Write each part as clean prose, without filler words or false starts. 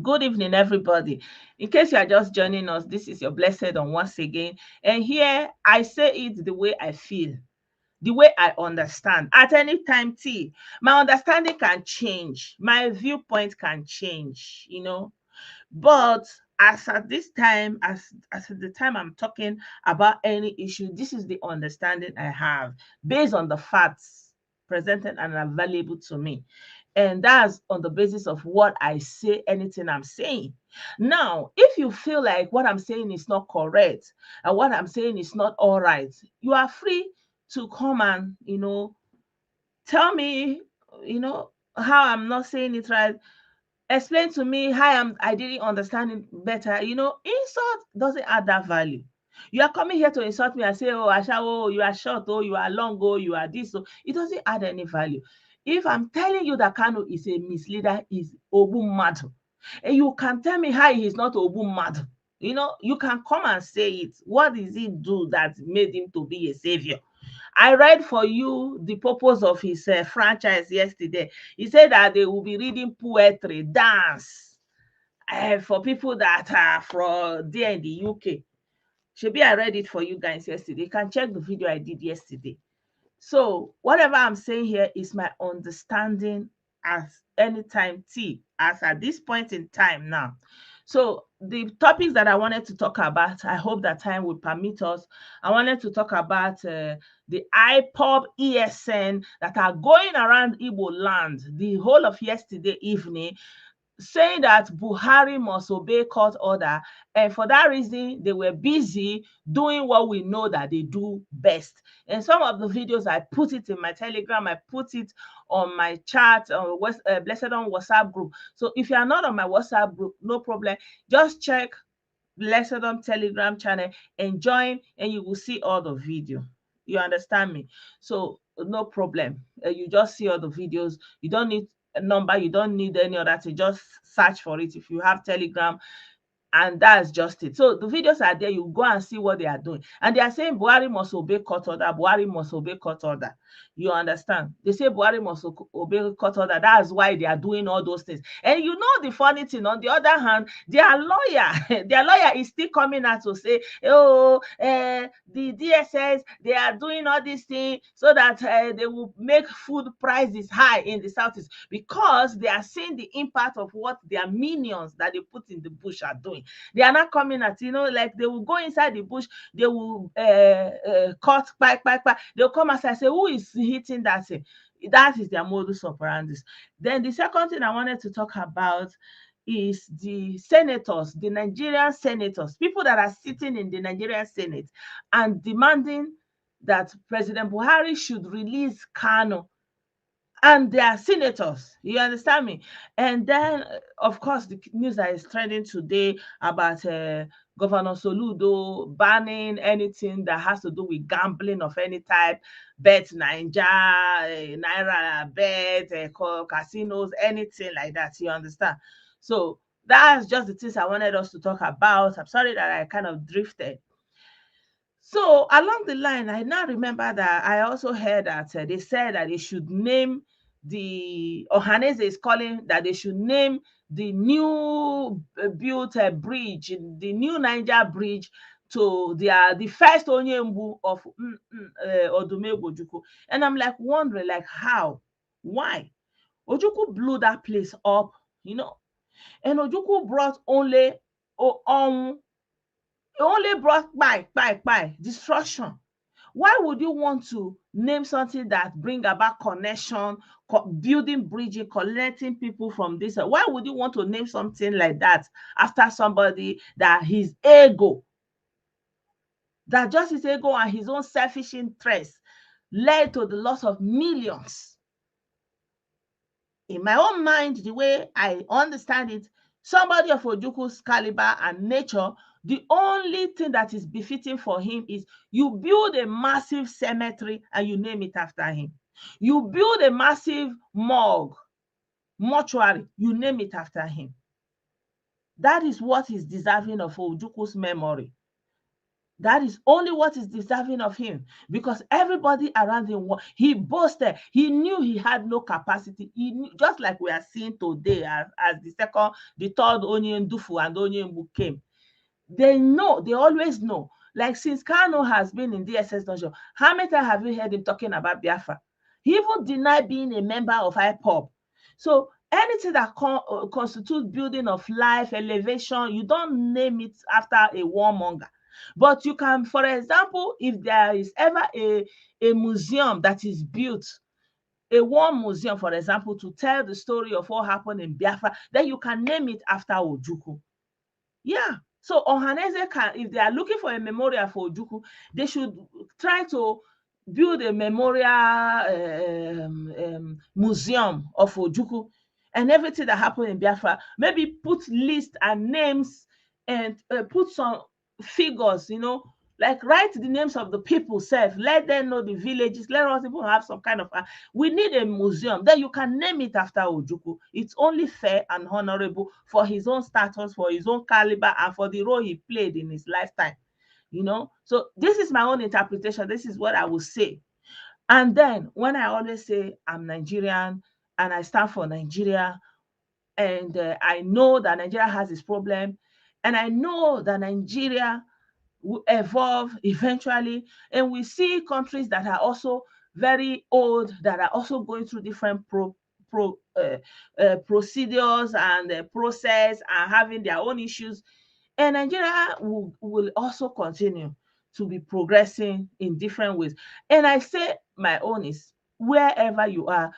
Good evening, everybody. In case you are just joining us, this is your Blessedom once again. And here I say it the way I feel, the way I understand. At any time, T, my understanding can change, my viewpoint can change, But as at this time, as at the time I'm talking about any issue, this is the understanding I have based on the facts presented and available to me. And that's on the basis of what I say, anything I'm saying. Now, if you feel like what I'm saying is not correct and what I'm saying is not all right, you are free to come and, tell me, how I'm not saying it right. Explain to me how I didn't understand it better. Insult doesn't add that value. You are coming here to insult me and say, oh, Asha, oh, you are short, oh, you are long, oh, you are this. So it doesn't add any value. If I'm telling you that Kanu is a misleader, is Obumadu, and you can tell me how he is not Obumadu, you can come and say it. What does he do that made him to be a savior? I read for you the purpose of his franchise yesterday. He said that they will be reading poetry, dance, for people that are from there in the UK. Maybe I read it for you guys yesterday. You can check the video I did yesterday. So whatever I'm saying here is my understanding as anytime T, as at this point in time now. So the topics that I wanted to talk about, I hope that time will permit us. I wanted to talk about the IPOB ESN that are going around Igbo land the whole of yesterday evening, saying that Buhari must obey court order, and for that reason they were busy doing what we know that they do best. And some of the videos, I put it in my Telegram, I put it on my chat on Blessedom WhatsApp group. So if you are not on my WhatsApp group, no problem, just check Blessedom Telegram channel and join, and you will see all the video. You understand me? So no problem. You just see all the videos. You don't need a number, you don't need any other thing. Just search for it if you have Telegram, and that's just it. So the videos are there. You go and see what they are doing, and they are saying Buhari must obey court order. Buhari must obey court order. You understand? They say Buhari must obey court order. That's why they are doing all those things. And you know the funny thing, on the other hand, their lawyer is still coming out to say, oh, the DSS, they are doing all these things so that they will make food prices high in the Southeast, because they are seeing the impact of what their minions that they put in the bush are doing. They are not coming at, like they will go inside the bush, they will cut, they'll come outside and say, who is hitting that thing? That is their modus operandi. Then the second thing I wanted to talk about is the senators, the Nigerian senators, people that are sitting in the Nigerian Senate and demanding that President Buhari should release Kanu, and they are senators. You understand me? And then, of course, the news that is trending today about Governor Soludo banning anything that has to do with gambling of any type, Bet9ja, Nairabet, casinos, anything like that. You understand? So that's just the things I wanted us to talk about. I'm sorry that I kind of drifted. So along the line, I now remember that I also heard that they said that they should name the Ohaneze is calling that they should name the new built bridge, the new Niger bridge, to the first Onyembu of Odumegwu Ojukwu. And I'm like wondering, like, how, why? Ojukwu blew that place up, and Ojukwu brought only brought destruction. Why would you want to name something that bring about connection, building bridges, connecting people from this? Why would you want to name something like that after somebody that his ego, that just his ego and his own selfish interests led to the loss of millions? In my own mind, the way I understand it, somebody of Ojukwu's caliber and nature, the only thing that is befitting for him is you build a massive cemetery and you name it after him. You build a massive mortuary, you name it after him. That is what is deserving of Ojukwu's memory. That is only what is deserving of him, because everybody around him, he boasted. He knew he had no capacity. He knew, just like we are seeing today, as the third Onion Dufu and Onion Book came. They know, they always know. Like since Kanu has been in DSS dungeon, how many times have you heard him talking about Biafra? He even denied being a member of IPOB. So anything that constitutes building of life, elevation, you don't name it after a warmonger. But you can, for example, if there is ever a museum that is built, a war museum, for example, to tell the story of what happened in Biafra, then you can name it after Ojukwu. Yeah. So Ohaneze can, if they are looking for a memorial for Ojukwu, they should try to build a memorial museum of Ojukwu and everything that happened in Biafra. Maybe put lists and names and put some figures, like write the names of the people self, let them know the villages, let us even have some kind of we need a museum, then you can name it after Ojukwu. It's only fair and honorable for his own status, for his own caliber, and for the role he played in his lifetime. So this is my own interpretation. This is what I will say. And then when I always say I'm Nigerian and I stand for Nigeria, and I know that Nigeria has this problem, and I know that Nigeria will evolve eventually. And we see countries that are also very old, that are also going through different procedures and process and having their own issues. And Nigeria will also continue to be progressing in different ways. And I say my own is wherever you are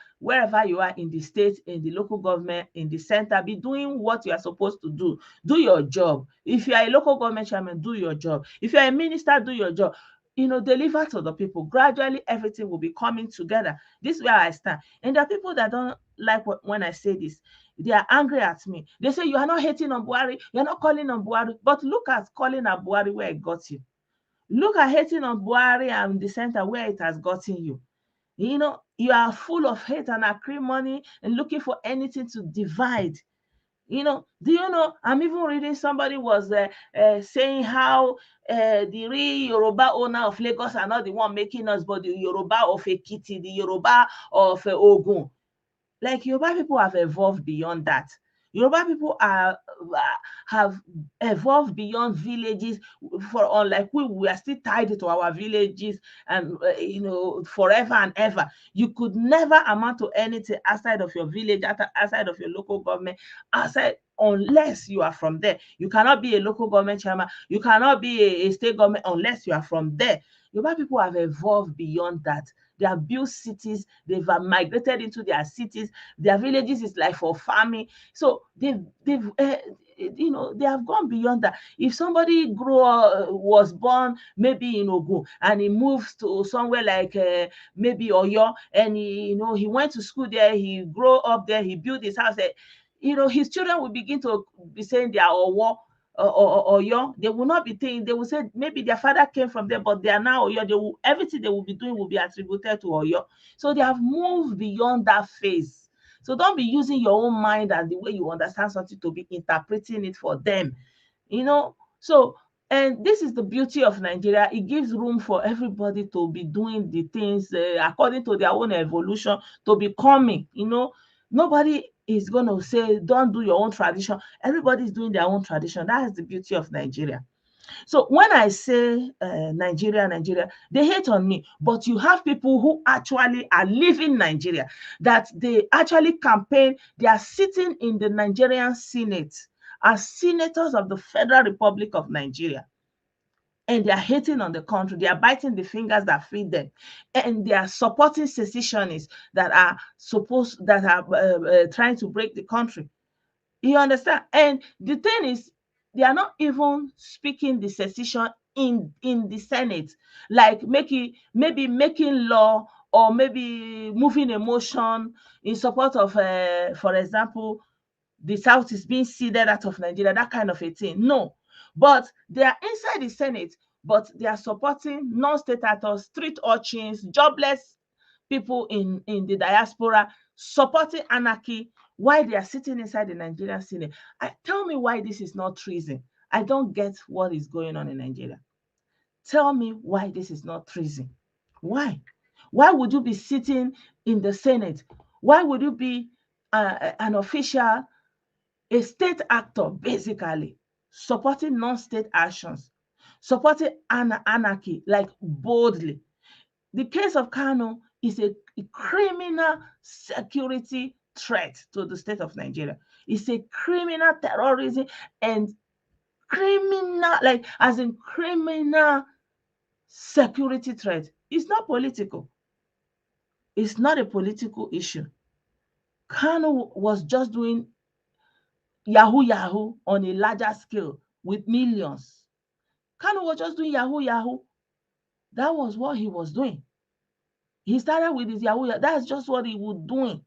in the state, in the local government, in the center, be doing what you are supposed to do. Do your job. If you are a local government chairman, do your job. If you are a minister, do your job. Deliver to the people. Gradually, everything will be coming together. This is where I stand. And there are people that don't like when I say this. They are angry at me. They say, you are not hating on Buhari. You are not calling on Buhari. But look at calling on Buhari where it got you. Look at hating on Buhari and the center where it has gotten you. You are full of hate and acrimony and looking for anything to divide. Do you know, I'm even reading, somebody was saying how the real Yoruba owner of Lagos are not the one making us, but the Yoruba of Ekiti, the Yoruba of Ogun. Like, Yoruba people have evolved beyond that. Yoruba people have evolved beyond villages. Unlike we are still tied to our villages, and forever and ever. You could never amount to anything outside of your village, outside of your local government, unless you are from there. You cannot be a local government chairman. You cannot be a state government unless you are from there. Yoruba people have evolved beyond that. They have built cities. They've migrated into their cities. Their villages is like for farming. So they have gone beyond that. If somebody was born maybe in Ogun and he moves to somewhere like maybe Oyo, and he went to school there, he grew up there, he built his house there, his children will begin to be saying they are Owo or Oyo. They will not be thinking, they will say maybe their father came from there, but they are now Oyo. Everything they will be doing will be attributed to Oyo. So they have moved beyond that phase. So don't be using your own mind and the way you understand something to be interpreting it for them. So, and this is the beauty of Nigeria. It gives room for everybody to be doing the things according to their own evolution, to be coming. Nobody is going to say, don't do your own tradition. Everybody is doing their own tradition. That is the beauty of Nigeria. So when I say Nigeria, they hate on me. But you have people who actually are living Nigeria, that they actually campaign. They are sitting in the Nigerian Senate as senators of the Federal Republic of Nigeria. And they are hating on the country. They are biting the fingers that feed them, and they are supporting secessionists that are trying to break the country. You understand? And the thing is, they are not even speaking the secession in the Senate, like maybe making law or maybe moving a motion in support of, for example, the South is being ceded out of Nigeria, that kind of a thing. No. But they are inside the Senate, but they are supporting non-state actors, street urchins, jobless people in the diaspora, supporting anarchy while they are sitting inside the Nigerian Senate. Tell me why this is not treason. I don't get what is going on in Nigeria. Tell me why this is not treason. Why? Why would you be sitting in the Senate? Why would you be an official, a state actor, basically, supporting non-state actions, supporting anarchy, like boldly? The case of Kanu is a criminal security threat to the state of Nigeria. It's a criminal terrorism and criminal, like as in criminal security threat. It's not political. It's not a political issue. Kanu was just doing Yahoo Yahoo on a larger scale with millions. Kanu was just doing Yahoo Yahoo. That was what he was doing. He started with his Yahoo Yahoo. That's just what he was doing.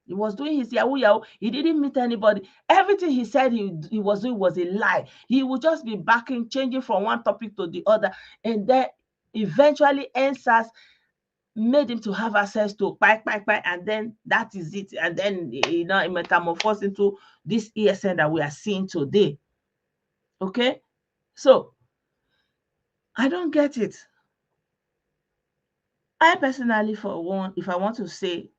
He was doing his Yahoo Yahoo. He didn't meet anybody. Everything he said he was doing was a lie. He would just be backing, changing from one topic to the other. And then eventually answers made him to have access to bike, and then that is it. And then, it metamorphosed into this ESN that we are seeing today. Okay? So, I don't get it. I personally, for one, if I want to say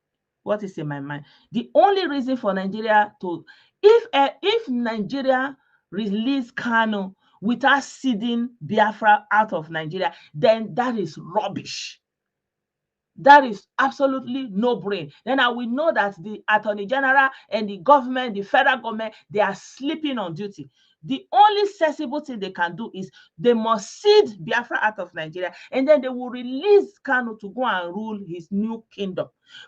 what is in my mind, the only reason for Nigeria to, if Nigeria release Kanu without ceding Biafra out of Nigeria, then that is rubbish. That is absolutely no brain. Then I will know that the Attorney General and the government, the federal government, they are sleeping on duty. The only sensible thing they can do is they must cede Biafra out of Nigeria, and then they will release Kanu to go and rule his new kingdom.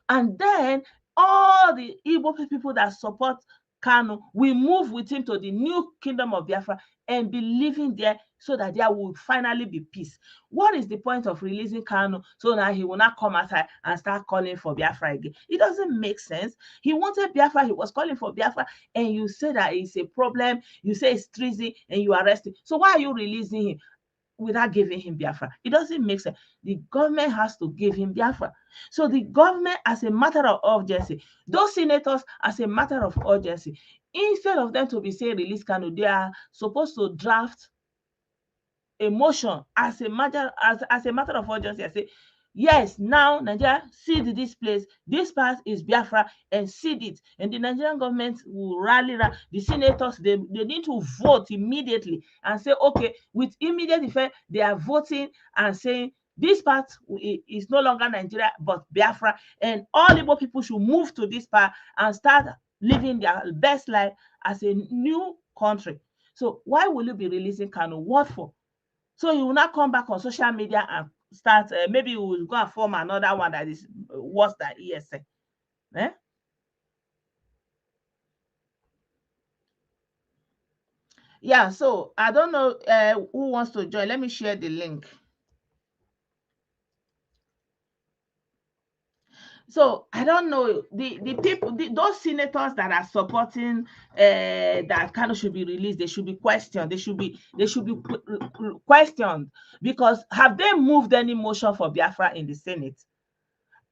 And then all the Igbo people that support Kanu will move with him to the new kingdom of Biafra and be living there, so that there will finally be peace. What is the point of releasing Kanu so now he will not come outside and start calling for Biafra again? It doesn't make sense. He wanted Biafra, he was calling for Biafra, and you say that it's a problem, you say it's treason, and you arrest him. So why are you releasing him without giving him Biafra? It doesn't make sense. The government has to give him Biafra. So the government, as a matter of urgency, those senators, as a matter of urgency, instead of them to be saying release Kanu, they are supposed to draft a motion as a matter of urgency. I say, yes, now Nigeria cede this place, this part is Biafra, and cede it. And the Nigerian government will rally around. The senators, they need to vote immediately and say, okay, with immediate effect, they are voting and saying this part is no longer Nigeria but Biafra, and all Igbo people should move to this part and start living their best life as a new country. So why will you be releasing Kanu? What for? So he will not come back on social media and start, maybe he will go and form another one that is worse than ESN. Eh? Yeah, so I don't know who wants to join. Let me share the link. So I don't know the people, those senators that are supporting that kind of should be released. They should be questioned. They should be questioned, because have they moved any motion for Biafra in the Senate?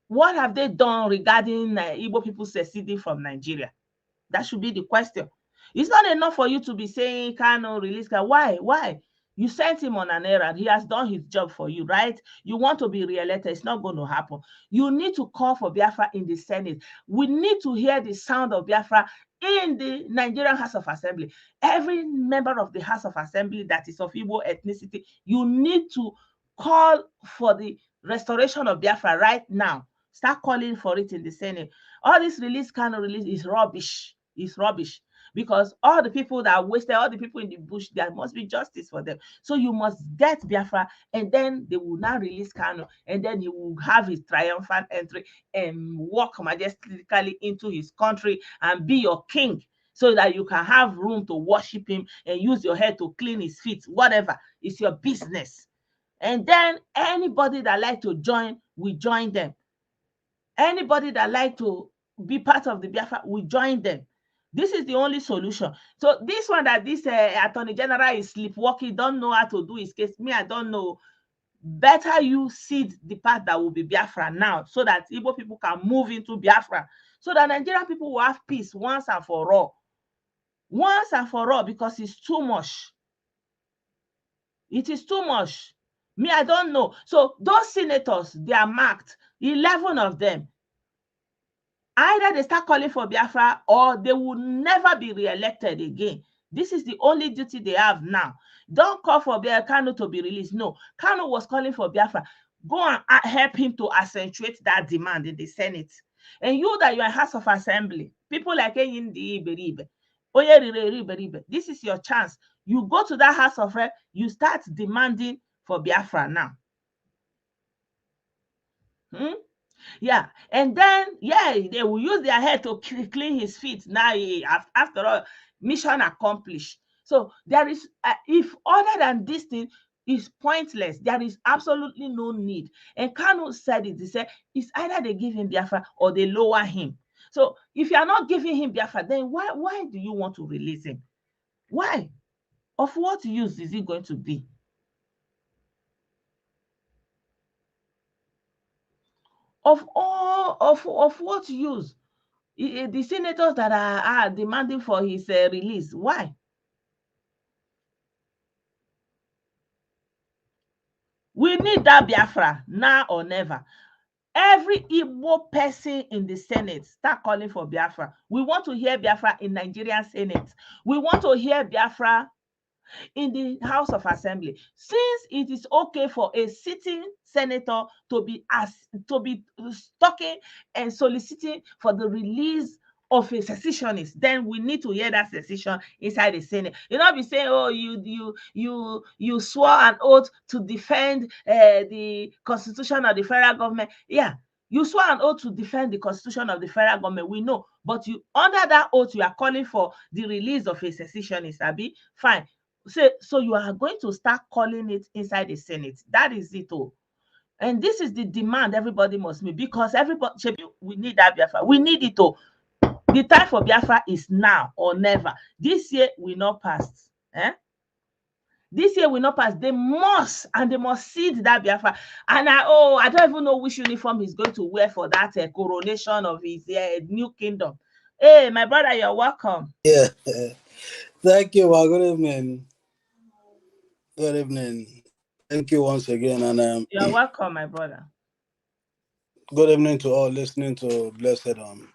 What have they done regarding Igbo people seceding from Nigeria? That should be the question. It's not enough for you to be saying Kanu release Kanu. Why? You sent him on an errand. He has done his job for you, right? You want to be re-elected. It's not going to happen. You need to call for Biafra in the Senate. We need to hear the sound of Biafra in the Nigerian House of Assembly. Every member of the House of Assembly that is of Igbo ethnicity, you need to call for the restoration of Biafra right now. Start calling for it in the Senate. All this release Kanu release is rubbish. It's rubbish, because all the people that are wasted, all the people in the bush, there must be justice for them. So you must get Biafra, and then they will now release Kanu, and then he will have his triumphant entry and walk majestically into his country and be your king, so that you can have room to worship him and use your head to clean his feet. Whatever, it's your business. And then anybody that like to join, we join them. Anybody that like to be part of the Biafra, we join them. This is the only solution. So this one that this Attorney General is sleepwalking, don't know how to do his case. Me, I don't know. Better you seed the part that will be Biafra now, so that Igbo people can move into Biafra, so that Nigerian people will have peace once and for all. Once and for all, because it's too much. It is too much. Me, I don't know. So those senators, they are marked, 11 of them. Either they start calling for Biafra or they will never be re-elected again. This is the only duty they have now. Don't call for Kanu to be released. No, Kanu was calling for Biafra. Go and help him to accentuate that demand in the Senate. And you that you are House of Assembly, people like Eyindi Iberibe, Oyerire, this is your chance. You go to that House of Rep, you start demanding for Biafra now. Yeah, and then they will use their head to clean his feet. Now, after all, mission accomplished. So there is, if other than this thing is pointless, there is absolutely no need. And Kanu said it. He said it's either they give him Biafra or they lower him. So if you are not giving him Biafra, then why do you want to release him? Why? Of what use is it going to be? Of what use? The senators that are demanding for his release, why? We need that Biafra now or never. Every Igbo person in the Senate start calling for Biafra. We want to hear Biafra in Nigerian Senate. We want to hear Biafra in the House of Assembly. Since it is okay for a sitting senator to be talking and soliciting for the release of a secessionist, then we need to hear that secession inside the Senate. You not be saying, oh, you swore an oath to defend the Constitution of the federal government. Yeah, you swore an oath to defend the Constitution of the federal government. We know, but you under that oath you are calling for the release of a secessionist. Abi, fine. So you are going to start calling it inside the Senate. That is it all. And this is the demand everybody must meet, because everybody, we need that Biafra. We need it all. The time for Biafra is now or never. This year will not pass. This year will not pass. They must seed that Biafra. And I don't even know which uniform he's going to wear for that coronation of his new kingdom. Hey, my brother, you're welcome. Yeah. Thank you. Good evening. Good evening. Thank you once again. And you're welcome, my brother. Good evening to all listening to Blessedom.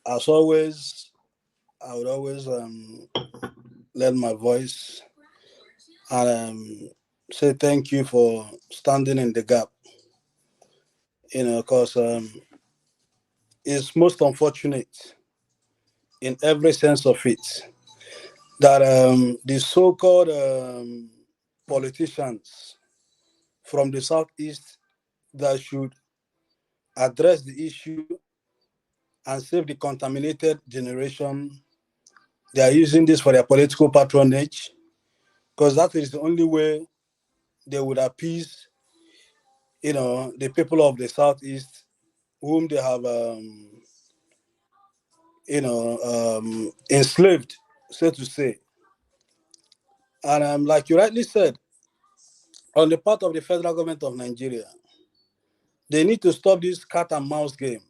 As always, I would always lend my voice and say thank you for standing in the gap. Because it's most unfortunate in every sense of it that the so-called politicians from the Southeast that should address the issue and save the contaminated generation, they are using this for their political patronage, because that is the only way they would appease, the people of the Southeast, whom they have, enslaved, so to say. And like you rightly said, on the part of the federal government of Nigeria, they need to stop this cat and mouse game.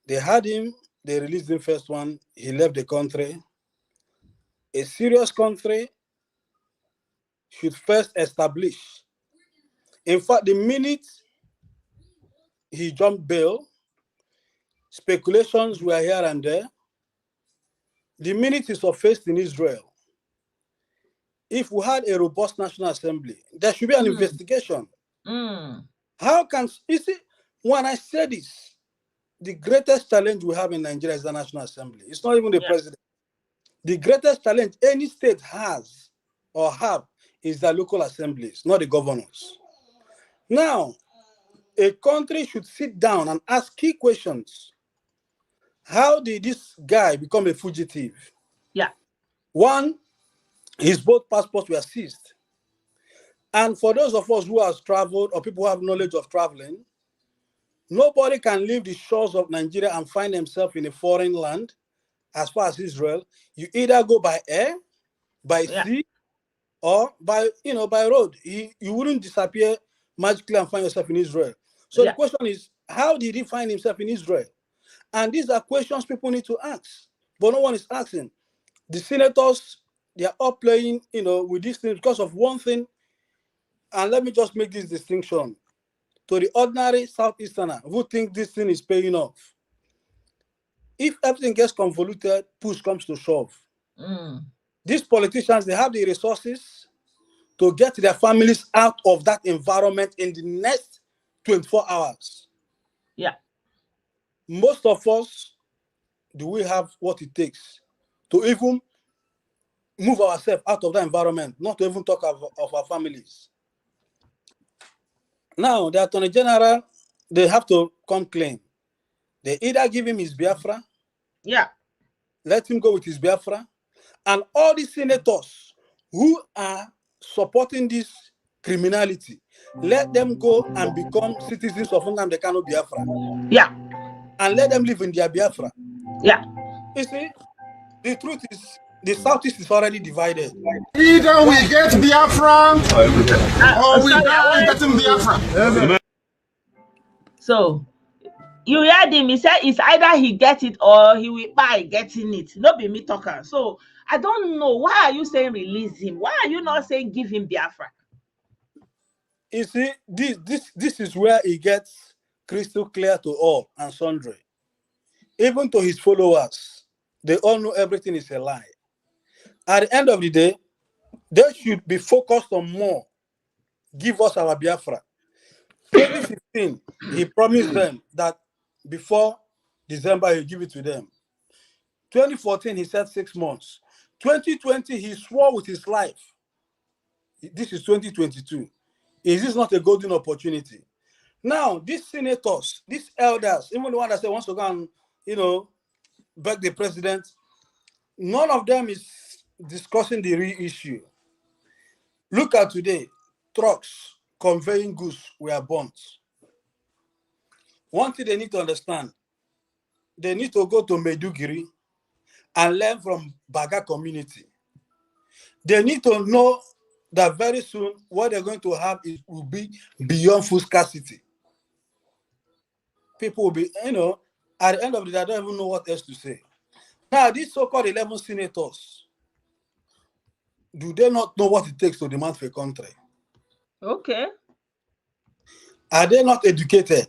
They had him, they released him first one, he left the country. A serious country should first establish. In fact, the minute he jumped bail, speculations were here and there. The minute he surfaced in Israel, if we had a robust National Assembly, there should be an investigation. How can, you see, when I say this, the greatest challenge we have in Nigeria is the National Assembly. It's not even the president. The greatest challenge any state has or have is the local assemblies, not the governors. Now, a country should sit down and ask key questions. How did this guy become a fugitive? Yeah. One, his both passports were seized. And for those of us who have traveled or people who have knowledge of traveling, nobody can leave the shores of Nigeria and find himself in a foreign land as far as Israel. You either go by air, by sea, or by road. You wouldn't disappear magically and find yourself in Israel. So the question is, how did he find himself in Israel? And these are questions people need to ask, but no one is asking. The senators they are all playing, with this thing because of one thing. And let me just make this distinction to the ordinary Southeasterner who think this thing is paying off. If everything gets convoluted, push comes to shove. These politicians, they have the resources to get their families out of that environment in the next 24 hours. Yeah. Most of us, do we have what it takes to even move ourselves out of that environment, not to even talk of our families? Now, the Attorney General, they have to come clean. They either give him his Biafra, yeah, let him go with his Biafra, and all the senators who are supporting this criminality, let them go and become citizens of Nnahadi Kanu Biafra. Yeah. And let them live in their Biafra. Yeah. You see, the truth is, the Southeast is already divided. Either we get Biafra or we get Biafra. So, you heard him, he said it's either he get it or he will buy getting it. Not be me talker. So, I don't know. Why are you saying release him? Why are you not saying give him Biafra? You see, this is where it gets crystal clear to all and sundry. Even to his followers, they all know everything is a lie. At the end of the day, they should be focused on more. Give us our Biafra. 2015, he promised them that before December, he'll give it to them. 2014, he said 6 months. 2020, he swore with his life. This is 2022. Is this not a golden opportunity? Now, these senators, these elders, even the one that said wants to go and, beg the president, none of them is discussing the real issue. Look at today, trucks conveying goods were burnt. One thing they need to understand, they need to go to Maiduguri and learn from Baga community. They need to know that very soon what they're going to have will be beyond food scarcity. People will be, at the end of the day, I don't even know what else to say. Now, these so-called 11 senators, do they not know what it takes to demand for a country? Okay. Are they not educated?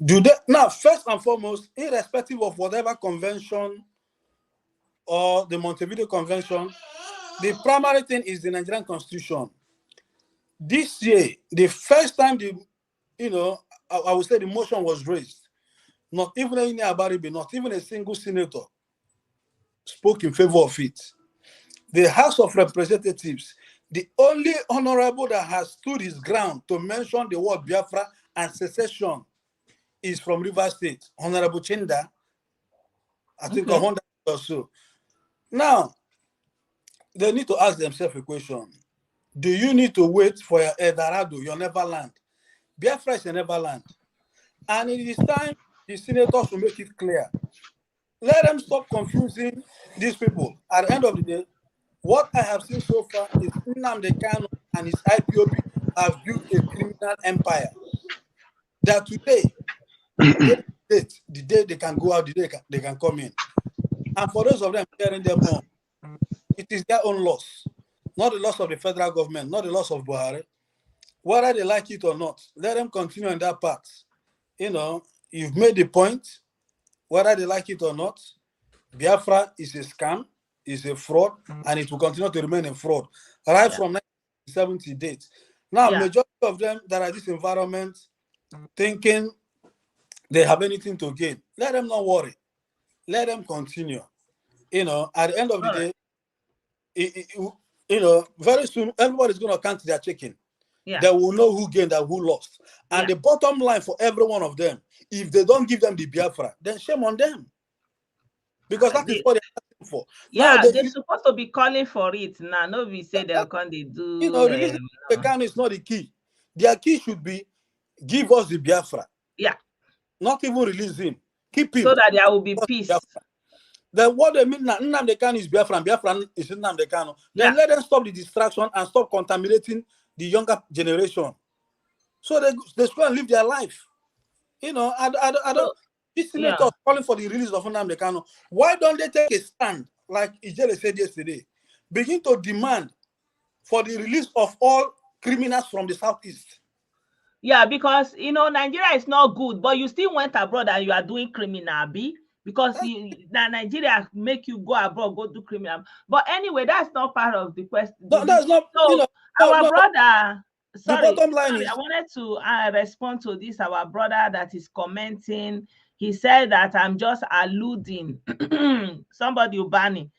Do they now, first and foremost, irrespective of whatever convention or the Montevideo Convention, the primary thing is the Nigerian Constitution. This year, the first time I would say the motion was raised, not even any Abaribe, not even a single senator spoke in favor of it. The House of Representatives, the only honorable that has stood his ground to mention the word Biafra and secession is from Rivers State, Honorable Chinda, I think 100 or so. Now, they need to ask themselves a question. Do you need to wait for your Eldorado, your Neverland? Biafra is a Neverland. And it is time the senators will make it clear. Let them stop confusing these people. At the end of the day, what I have seen so far is Nnahadi Kanu and his IPOB have built a criminal empire. That today, the day they can go out, the day they can come in. And for those of them carrying them on, it is their own loss, not the loss of the federal government, not the loss of Buhari. Whether they like it or not, let them continue on that path. You've made the point, whether they like it or not. Biafra is a scam, is a fraud, and it will continue to remain a fraud right from 1970 date. Now, majority of them that are in this environment thinking they have anything to gain, let them not worry. Let them continue. At the end of the day, very soon everybody's going to count their chicken. Yeah. They will know who gained and who lost. And the bottom line for every one of them, if they don't give them the Biafra, then shame on them. Because that is what they're asking for. Yeah, now, they're supposed to be calling for it now. Nobody say they'll come, they do. Releasing the Kanu is not the key. Their key should be give us the Biafra. Yeah. Not even release him. Keep him. So that there will be peace. Biafra. Then what they mean now, Nnahadi Kanu is Biafra and Biafra is Nnahadi Kanu. Then let them stop the distraction and stop contaminating the younger generation. So they should go and live their life. I don't. These senators calling for the release of Nnahadi Kanu. Why don't they take a stand like Ijele said yesterday, begin to demand for the release of all criminals from the southeast. Yeah, because Nigeria is not good, but you still went abroad and you are doing criminal, because Nigeria make you go abroad, go do criminal. But anyway, that's not part of the question. No, that's not. So our brother. Sorry, the bottom line is, I wanted to respond to this. Our brother that is commenting, he said that I'm just alluding. Somebody Ubani.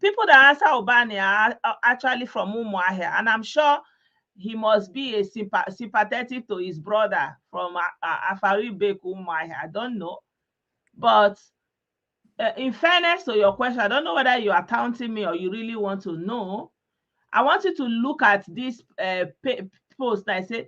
People that answer Ubani are actually from Umuahia, and I'm sure he must be a sympathetic to his brother from Afaribe Umuahia. I don't know, but in fairness to your question, I don't know whether you are taunting me or you really want to know. I want you to look at this post. I say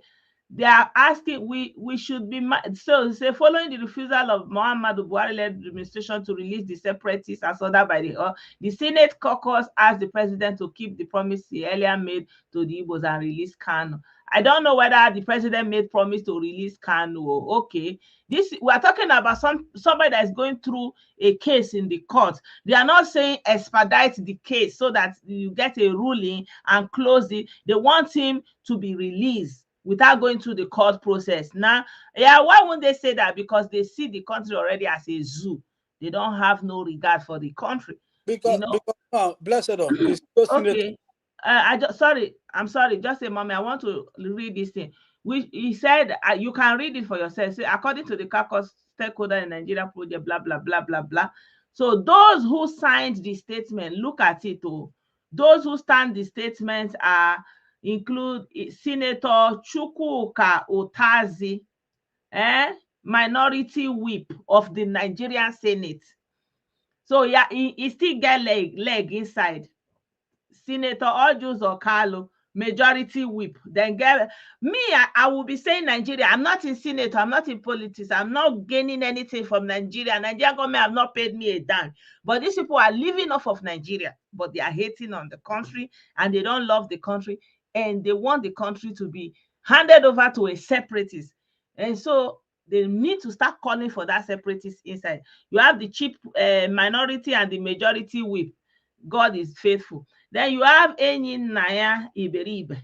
they are asking we should be so say following the refusal of Muhammadu Buhari-led administration to release the separatists as ordered by the Senate caucus asked the president to keep the promise he earlier made to the Igbos and release Kanu. I don't know whether the president made promise to release Kanu. Okay, we are talking about somebody that is going through a case in the court. They are not saying expedite the case so that you get a ruling and close it. They want him to be released without going through the court process. Now, yeah, why wouldn't they say that? Because they see the country already as a zoo. They don't have no regard for the country. Because Blessedom is okay. I'm sorry, just a moment. I want to read this thing. He said you can read it for yourself. So according to the caucus stakeholder in Nigeria project, blah blah blah blah blah. So those who signed the statement, look at it. Those who signed the statement include Senator Chukwuka Otazi, minority whip of the Nigerian Senate. So yeah, he still get leg inside. Senator Ojus Okalo, majority whip. Then get me, I will be saying Nigeria. I'm not in Senate, I'm not in politics, I'm not gaining anything from Nigeria. Nigeria government have not paid me a dime. But these people are living off of Nigeria, but they are hating on the country and they don't love the country and they want the country to be handed over to a separatist. And so they need to start calling for that separatist inside. You have the cheap minority and the majority whip. God is faithful. Then you have Nnahadi Kanu,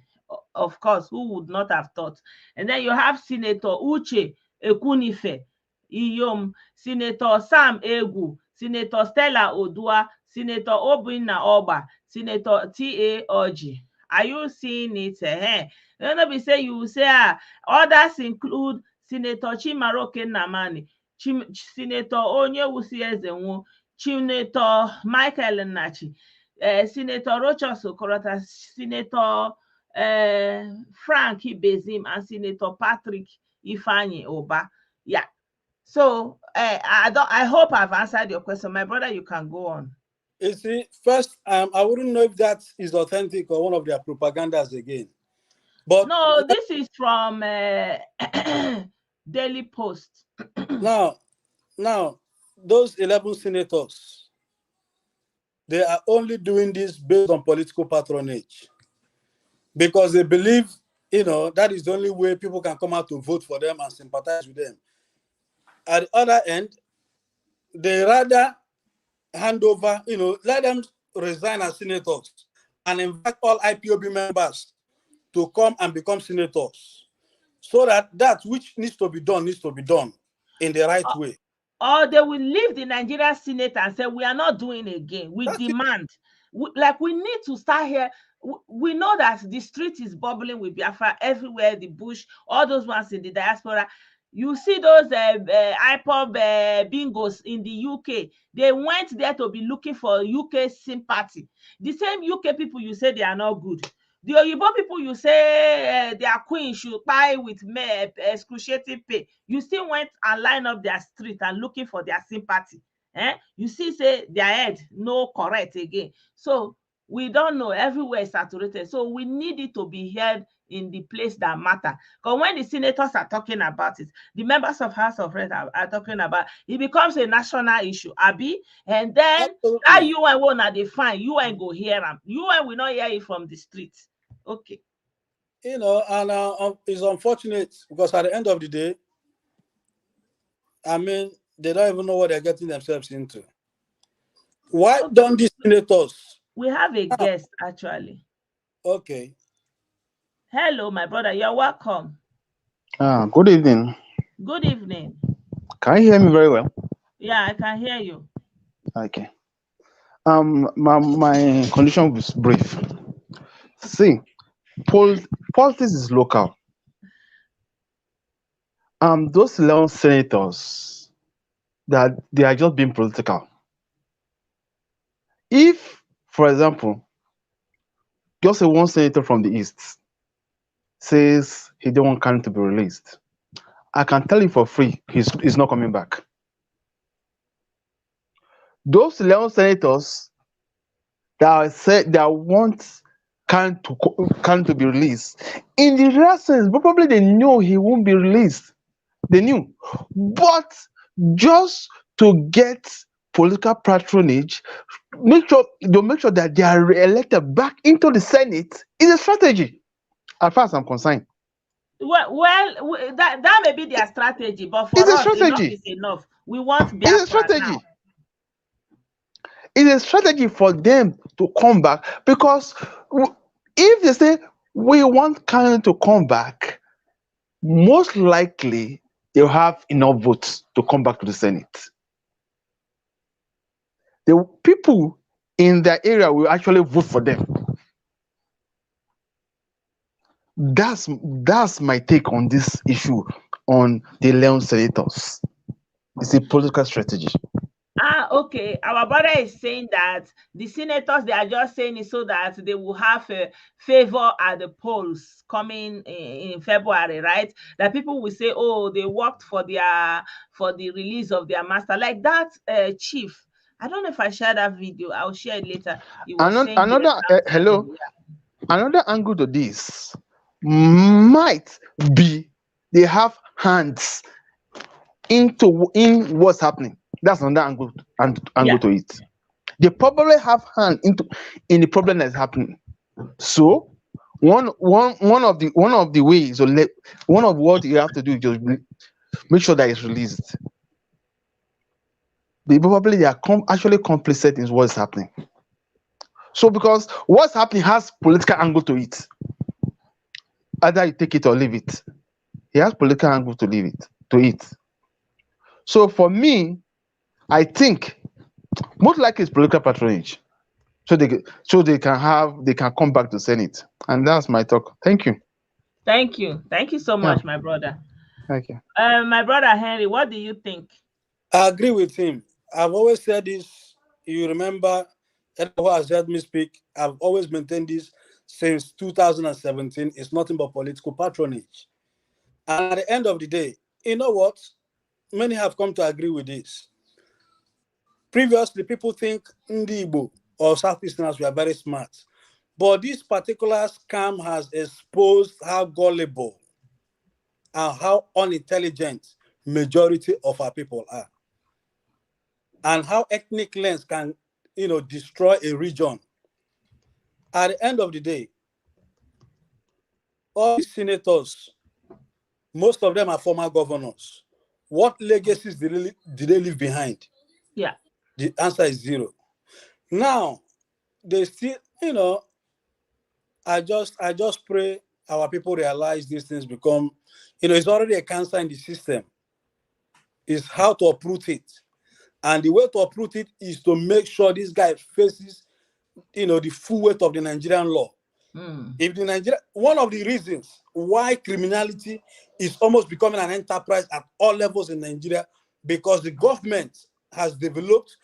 of course, who would not have thought. And then you have Senator Uche Ekunife, Iyom, Senator Sam Egu, Senator Stella Odua, Senator Obinna Oba, Senator T.A. Oji. Are you seeing it? Then we say you say others include Senator Chimaroke Nnamani, Senator Onyewusi Ezenwo, Senator Michael Nnachi, Senator Rochas Okorota, Senator Frank Ibezim, and Senator Patrick Ifeanyi Oba. Yeah. So I hope I've answered your question. My brother, you can go on. You see, first, I wouldn't know if that is authentic or one of their propagandas again. But no, this is from Daily Post. Now, those 11 senators, they are only doing this based on political patronage because they believe, that is the only way people can come out to vote for them and sympathize with them. At the other end, they rather hand over, let them resign as senators and invite all IPOB members to come and become senators so that which needs to be done in the right way. Or they will leave the Nigerian Senate and say, we are not doing it again. We demand. We need to start here. We know that the street is bubbling with Biafra everywhere, the bush, all those ones in the diaspora. You see those IPOB bingos in the UK. They went there to be looking for UK sympathy. The same UK people you say they are not good. The Oyibo people you say their queen should buy with excruciating pay. You still went and line up their street and looking for their sympathy. You see, say their head no correct again. So we don't know. Everywhere is saturated. So we need it to be heard in the place that matter. Because when the senators are talking about it, the members of House of Reps are talking about it, becomes a national issue, Abi. And then that UN will not define. UN go hear them. UN will not hear it from the streets. Okay. And it's unfortunate because at the end of the day, they don't even know what they're getting themselves into. Why don't these senators? We have a guest, actually. Okay. Hello, my brother. You're welcome. Good evening. Good evening. Can you hear me very well? Yeah, I can hear you. Okay. My condition was brief. See, politics is local. Those 11 senators, that they are just being political. If, for example, just a one senator from the east says he don't want Kanu to be released, I can tell you for free, he's not coming back. Those 11 senators that said that want Kanu to be released, in the real sense, probably they knew he won't be released. They knew, but just to get political patronage, make sure that they are re-elected back into the Senate is a strategy, as far as I'm concerned. Well, that may be their strategy, but for It's a us, enough strategy. is enough. We want It's a Biafra strategy. now. It's a strategy for them to come back, because if they say we want Kanu to come back, most likely they'll have enough votes to come back to the Senate. The people in their area will actually vote for them. That's my take on this issue on the 11 senators. It's a political strategy. Okay. Our brother is saying that the senators, they are just saying it so that they will have a favor at the polls coming in February, right? That people will say, oh, they worked for the release of their master. Like that chief. I don't know if I share that video. I'll share it later. He was saying Another hello. Another angle to this might be they have hands in what's happening. That's another angle to it. They probably have hand in the problem that's happening. So one of the ways, or one of what you have to do is just make sure that it's released. They are actually complicit in what's happening. So because what's happening has political angle to it. Either you take it or leave it. It has political angle to it. So for me, I think most likely it's political patronage. So they can come back to Senate. And that's my talk. Thank you. Thank you. Thank you so much, my brother. Thank you. My brother Henry, what do you think? I agree with him. I've always said this. You remember, who has heard me speak, I've always maintained this since 2017. It's nothing but political patronage. And at the end of the day, you know what? Many have come to agree with this. Previously, people think Igbo or Southeasterners were very smart. But this particular scam has exposed how gullible and how unintelligent majority of our people are. And how ethnic lens can, destroy a region. At the end of the day, all these senators, most of them are former governors. What legacies did they leave behind? Yeah. The answer is zero. Now, they still, I just pray our people realize these things become, it's already a cancer in the system. It's how to uproot it. And the way to uproot it is to make sure this guy faces, the full weight of the Nigerian law. If one of the reasons why criminality is almost becoming an enterprise at all levels in Nigeria, because the government has developed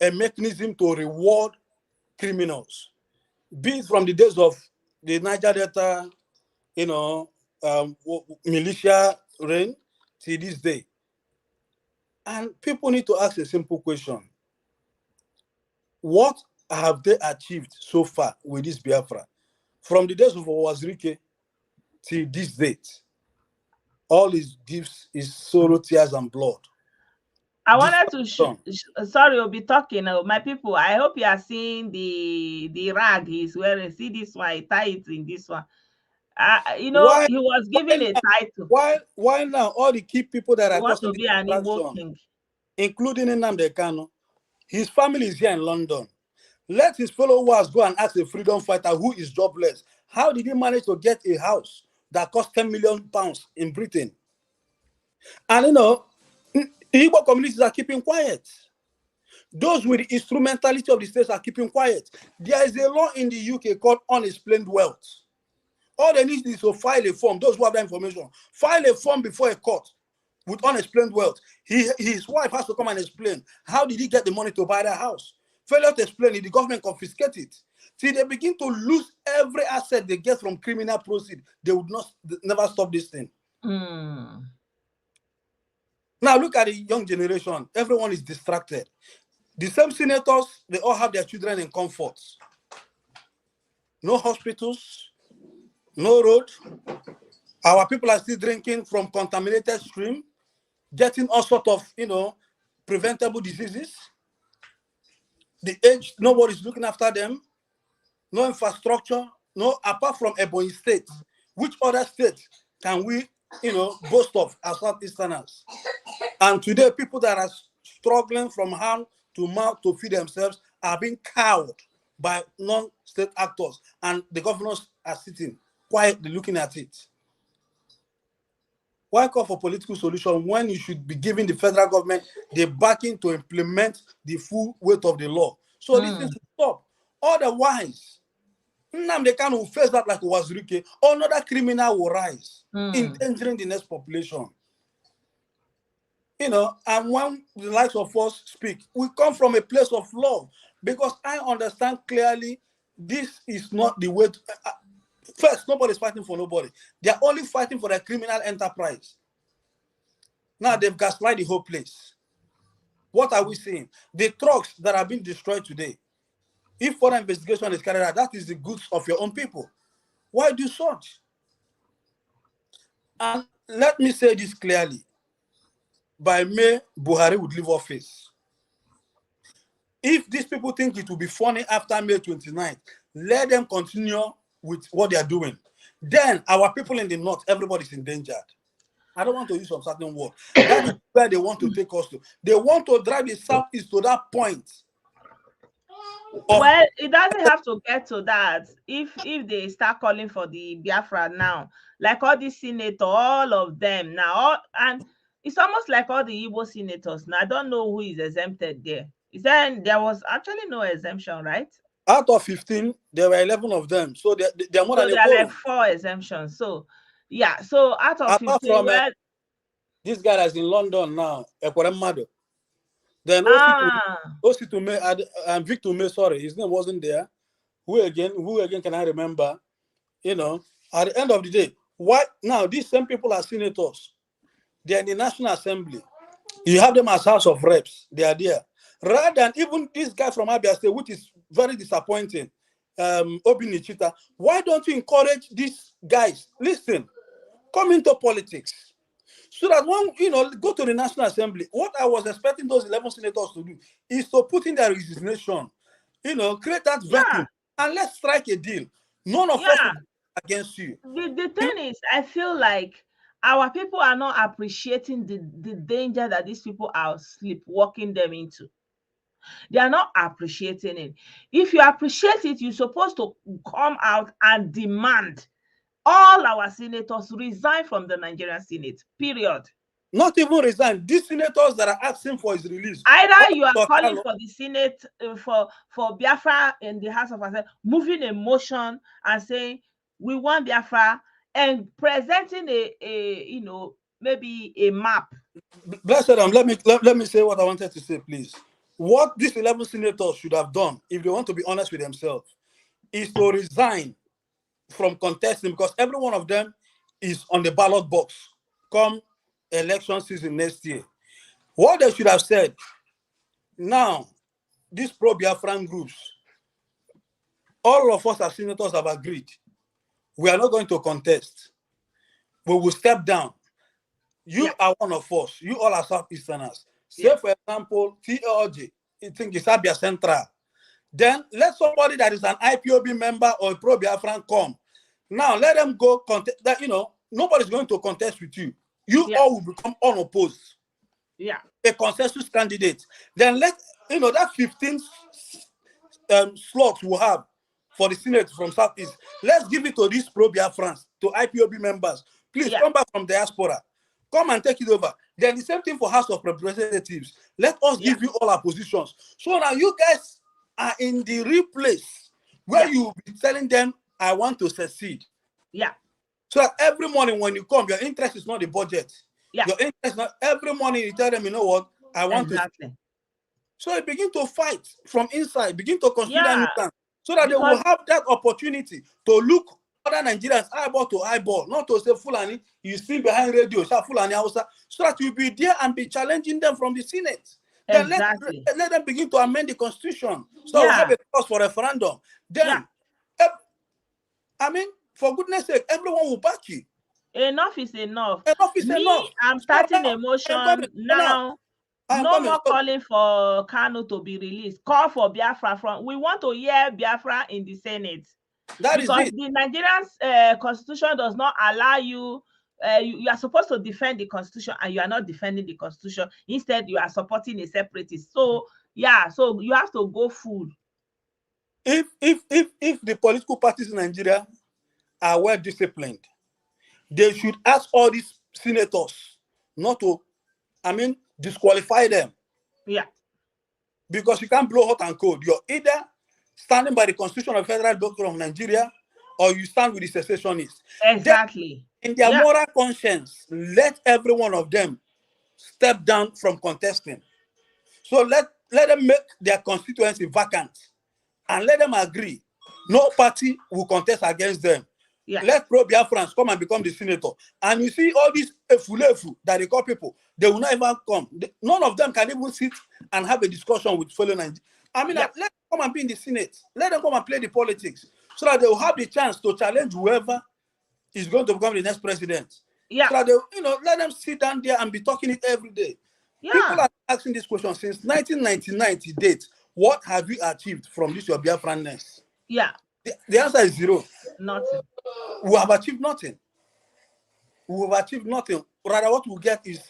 a mechanism to reward criminals, be it from the days of the Niger Delta, militia reign till this day. And people need to ask a simple question. What have they achieved so far with this Biafra? From the days of Owazirike till this date, all it gives is sorrow, tears, and blood. I wanted to sorry, I'll be talking. My people, I hope you are seeing the rag he's wearing. See this one, I tie it in this one. He was given a title. Why now all the key people that are want to be an Igbo king, including Nnahadi Kanu, His family is here in London. Let his followers go and ask a freedom fighter who is jobless. How did he manage to get a house that cost £10 million in Britain? And you know, Igbo communities are keeping quiet. Those with the instrumentality of the states are keeping quiet. There is a law in the UK called unexplained wealth. All they need is to file a form. Those who have that information, file a form before a court with unexplained wealth. His wife has to come and explain how did he get the money to buy that house. Failure to explain it, the government confiscate it. See, they begin to lose every asset they get from criminal proceeds. They would never stop this thing. Mm. Now look at the young generation. Everyone is distracted. The same senators, they all have their children in comfort. No hospitals, no road. Our people are still drinking from contaminated stream, getting all sorts of, preventable diseases. The age, nobody's looking after them. No infrastructure, no, apart from Ebonyi State. Which other state can we, boast of as Southeasterners? And today, people that are struggling from hand to mouth to feed themselves are being cowed by non-state actors, and the governors are sitting quietly looking at it. Why call for political solution when you should be giving the federal government the backing to implement the full weight of the law? So this thing should stop. Otherwise, Nnahadi Kanu will face that like Wazirike, another criminal will rise, endangering the next population. And when the likes of us speak, we come from a place of love, because I understand clearly this is not the way to, first, nobody's fighting for nobody. They're only fighting for their criminal enterprise. Now they've gaslighted the whole place. What are we seeing? The trucks that are being destroyed today, if further investigation is carried out, that is the goods of your own people. Why do such? And let me say this clearly. By May, Buhari would leave office. If these people think it will be funny after May 29th, let them continue with what they are doing. Then our people in the north, everybody's endangered. I don't want to use some certain word. That is where they want to take us to. They want to drive the Southeast to that point. Well, it doesn't have to get to that. If they start calling for the Biafra now, like all these senators, all of them now, and it's almost like all the Igbo senators. Now, I don't know who is exempted there. There was actually no exemption, right? Out of 15, there were 11 of them. So they're more than there are like 4 exemptions. So, yeah. So out of 15, from, this guy that's in London now, then Ositume and Victor May, sorry, his name wasn't there. Who again can I remember? At the end of the day, why now these same people are senators? They're in the National Assembly. You have them as House of Reps. They are there. Rather than even this guy from Abia State, which is very disappointing, Obi Nichita, why don't you encourage these guys? Listen, come into politics. So that when, go to the National Assembly, what I was expecting those 11 senators to do is to put in their resignation, create that vacuum, and let's strike a deal. None of us will be against you. The thing is, I feel like our people are not appreciating the danger that these people are sleepwalking them into. They are not appreciating it. If you appreciate it, you're supposed to come out and demand all our senators resign from the Nigerian Senate, period. Not even resign. These senators that are asking for his release. Either you are calling for the Senate, for Biafra in the House of Assembly, moving a motion and saying, we want Biafra, and presenting maybe a map. Blessedom, let me say what I wanted to say, please. What these 11 senators should have done, if they want to be honest with themselves, is to resign from contesting, because every one of them is on the ballot box come election season next year. What they should have said, now, these pro-Biafran groups, all of us as senators have agreed, we are not going to contest. We will step down. You are one of us. You all are Southeasterners. Say, for example, TLG, I think it's Abia Central. Then let somebody that is an IPOB member or a pro-Biafran come. Now let them go contest. That nobody's going to contest with you. You all will become unopposed. Yeah. A consensus candidate. Then let that 15 slots we have for the Senate from Southeast. Let's give it to these pro-Biafrans, to IPOB members. Please come back from diaspora. Come and take it over. Then the same thing for House of Representatives. Let us give you all our positions. So now you guys are in the real place where you will be telling them, I want to succeed. Yeah. So that every morning when you come, your interest is not the budget. Yeah. Your interest is not, every morning you tell them, you know what, I want to. So they begin to fight from inside, begin to consider new plans, so that they will have that opportunity to look other Nigerians eyeball to eyeball, not to say Fulani, you see behind radio, Fulani Hausa, so that you'll be there and be challenging them from the Senate. Then let them begin to amend the constitution. So we'll have a cause for referendum. Then, I mean, for goodness sake, everyone will back you. Enough is enough. Enough is enough. I'm starting emotion now. No more calling for Kanu to be released. Call for Biafra front. We want to hear Biafra in the Senate. Because the Nigerian constitution does not allow you, you are supposed to defend the constitution, and you are not defending the constitution. Instead, you are supporting a separatist. So so you have to go full. If the political parties in Nigeria are well disciplined, they should ask all these senators not to, disqualify them. Yeah. Because you can't blow hot and cold. You're either standing by the Constitution of Federal Government of Nigeria, or you stand with the secessionists. Exactly. Then, in their moral conscience, let every one of them step down from contesting. So let them make their constituency vacant, and let them agree. No party will contest against them. Yeah. Let pro-Biafrans come and become the senator. And you see all these efulefu that they call people, they will not even come. None of them can even sit and have a discussion with fellow Nigerians. Let them come and be in the Senate. Let them come and play the politics, so that they will have the chance to challenge whoever is going to become the next president. Yeah. So that they, let them sit down there and be talking it every day. Yeah. People are asking this question since 1999 to date. What have you achieved from this your Biafranness? Yeah. The answer is zero. Nothing. We have achieved nothing. We have achieved nothing. Rather, what we get is,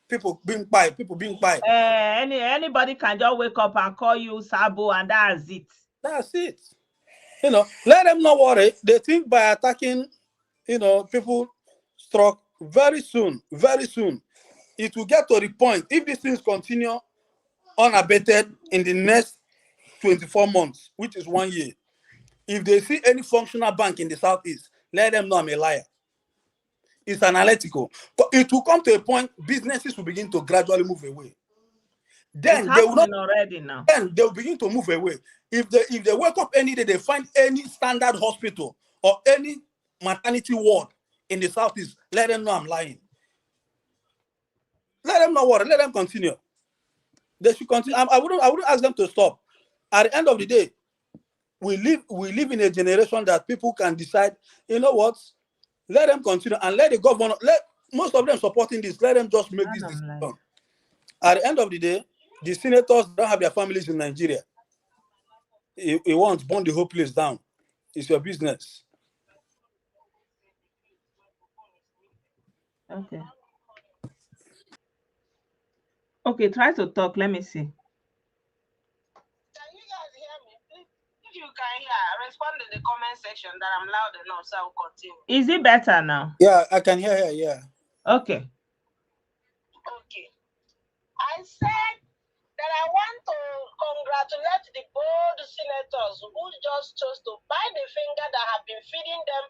people being quiet. Anybody can just wake up and call you Sabo, and that's it. That's it. Let them not worry. They think by attacking, people struck very soon, it will get to the point, if these things continue unabated in the next 24 months, which is 1 year, if they see any functional bank in the Southeast, let them know I'm a liar. It's analytical. It will come to a point, businesses will begin to gradually move away. Then they will not already now. Then they will begin to move away. If they wake up any day, they find any standard hospital or any maternity ward in the Southeast, let them know I'm lying. Let them not worry. Let them continue. They should continue. I wouldn't ask them to stop. At the end of the day, we live in a generation that people can decide, you know what? Let them continue and let the government, let most of them supporting this, let them just make this decision. At the end of the day, the senators don't have their families in Nigeria. He wants burn the whole place down. It's your business. Okay. Okay, try to talk. Let me see. If you can hear, respond in the comment section that I'm loud enough, so I will continue. Is it better now? Yeah, I can hear her, yeah. Okay. Okay. I said that I want to congratulate the bold senators who just chose to bite the finger that have been feeding them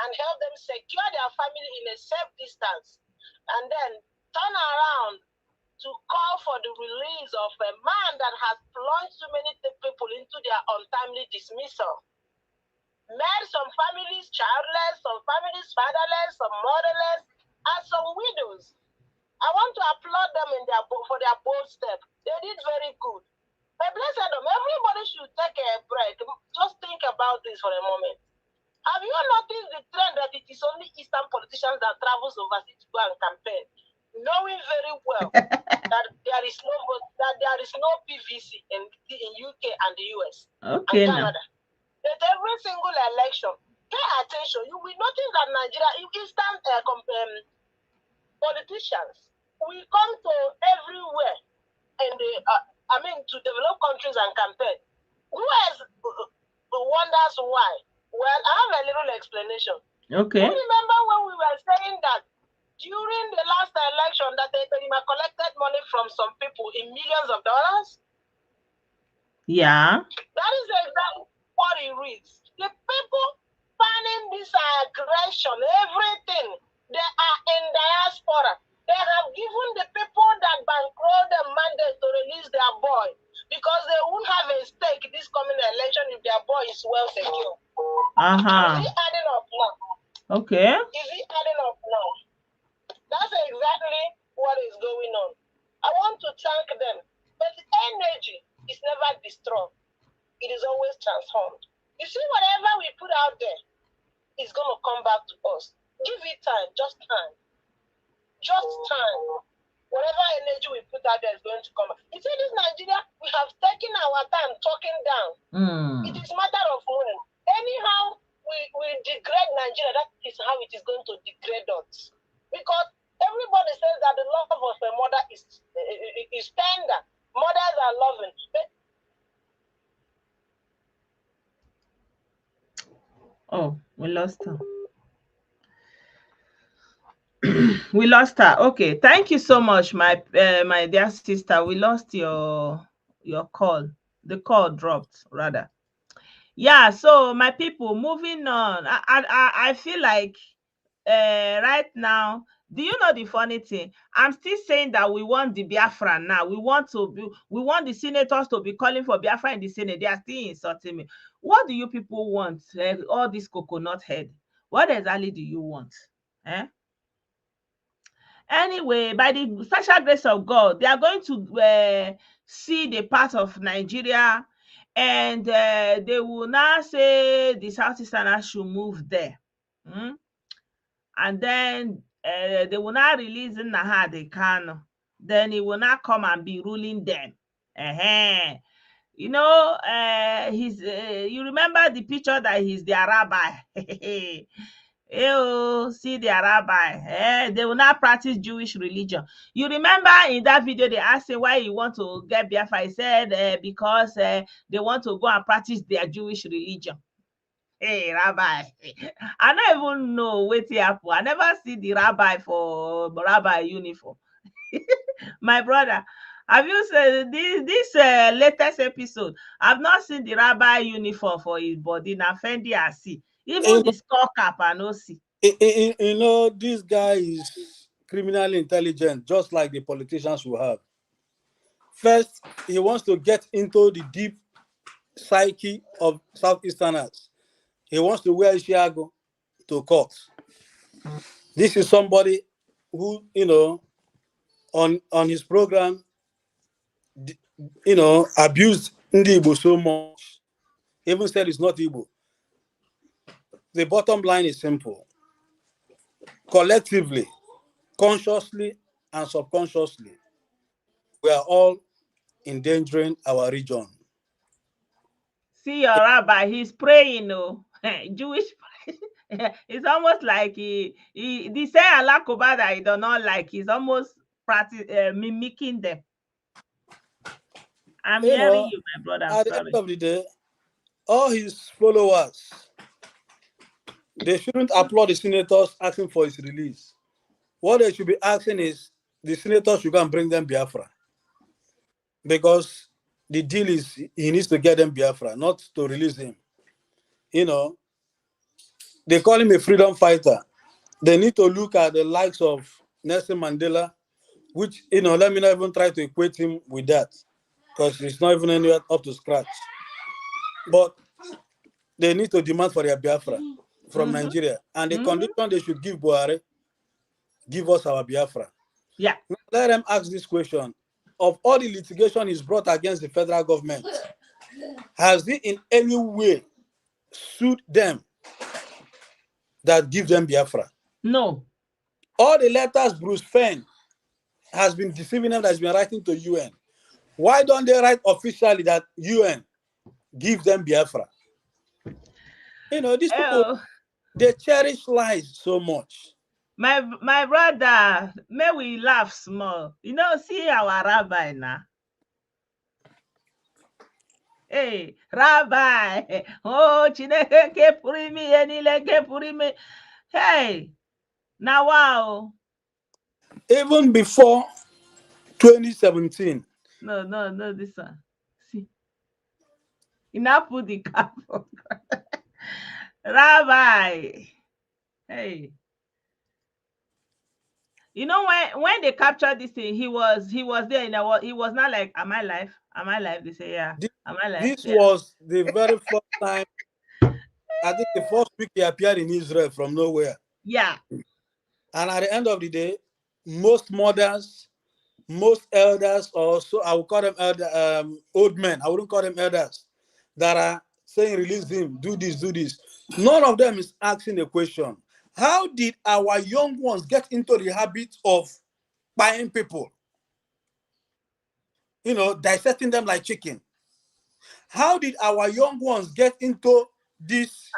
and help them secure their family in a safe distance, and then turn around to call for the release of a man that has plunged so many people into their untimely dismissal. Made some families childless, some families fatherless, some motherless, and some widows. I want to applaud them for their bold step. They did very good. But Blessedom, everybody should take a break. Just think about this for a moment. Have you noticed the trend that it is only Eastern politicians that travels overseas to go and campaign, knowing very well that there is no PVC in UK and the US and Canada? That every single election, pay attention. You will notice that Nigeria, Eastern politicians, we come to everywhere in the to develop countries and campaign. Who else wonders why? Well, I have a little explanation. Okay. You remember when we were saying that during the last election that they collected money from some people in millions of dollars? Yeah. That is exactly what it reads. The people planning this aggression, everything, they are in diaspora. They have given the people that bankroll the mandate to release their boy because they won't have a stake this coming election if their boy is well secure. Is he adding up now? Okay. Is he adding up now? That's exactly what is going on. I want to thank them. But the energy is never destroyed. It is always transformed. You see, whatever we put out there is going to come back to us. Give it time, just time. Just time. Whatever energy we put out there is going to come back. You see, this Nigeria, we have taken our time talking down. It is a matter of when. Anyhow, we degrade Nigeria, that is how it is going to degrade us. Because everybody says that the love of a mother is tender. Mothers are loving. Oh, we lost her. We lost her. Okay, thank you so much, my dear sister. We lost your call. The call dropped, rather. Yeah. So my people, moving on. I feel like right now. Do you know the funny thing? I'm still saying that we want the Biafra now. We want the senators to be calling for Biafra in the Senate. They are still insulting me. What do you people want? All this coconut head. What exactly do you want? Anyway, by the special grace of God, they are going to see the part of Nigeria, and they will now say the Southeasterners should move there. And then they will now release Nnahadi Kanu. Then he will not come and be ruling them. You know, you remember the picture that he's their rabbi. See their rabbi. They will not practice Jewish religion. You remember in that video they asked him why he want to get Biafra. He said because they want to go and practice their Jewish religion. Hey, rabbi. I don't even know what happened. I never see the rabbi for rabbi uniform. My brother, have you seen this latest episode? I've not seen the rabbi uniform for his body. Now Fendi I see. Even the skull cap I no see. You know, this guy is criminally intelligent, just like the politicians will have. First, he wants to get into the deep psyche of Southeasterners. He wants to wear Chiago to court. This is somebody who, you know, on his program, you know, abused Ndi Igbo so much. Even said it's not Igbo. The bottom line is simple. Collectively, consciously and subconsciously, we are all endangering our region. See your rabbi, he's praying, Jewish. It's almost like he say Allah that he does not like. He's almost mimicking them. I'm hearing you, my brother. At the end of the day, all his followers, they shouldn't applaud the senators asking for his release. What they should be asking is the senators should go and bring them Biafra. Because the deal is he needs to get them Biafra, not to release him. You know, they call him a freedom fighter. They need to look at the likes of Nelson Mandela, which, you know, let me not even try to equate him with that, because he's not even anywhere up to scratch. But they need to demand for their Biafra from Nigeria. And the condition they should give Buhari, give us our Biafra. Yeah. Now, let them ask this question. Of all the litigation is brought against the federal government, has it in any way sued them that give them Biafra? No. All the letters Bruce Fenn has been deceiving them, that's been writing to UN. Why don't they write officially that UN give them Biafra? You know, these people, they cherish lies so much. My brother, may we laugh small. You know, see our rabbi now. Hey, Rabbi. Oh, Chineke Purimi, Enileke Purimi. Hey, now wow. Even before 2017. No, this one. See, you now put the cap on. Rabbi. Hey. You know when they captured this thing, he was there in he was not like, am I live? Am I live? They say, yeah. Am I live? This Yeah. was the very first time, I think the first week he appeared in Israel from nowhere. Yeah. And at the end of the day, most mothers, most elders, or so I would call them old men, I wouldn't call them elders, that are saying release him, do this, do this. None of them is asking a question. How did our young ones get into the habit of buying people? You know, dissecting them like chicken. How did our young ones get into this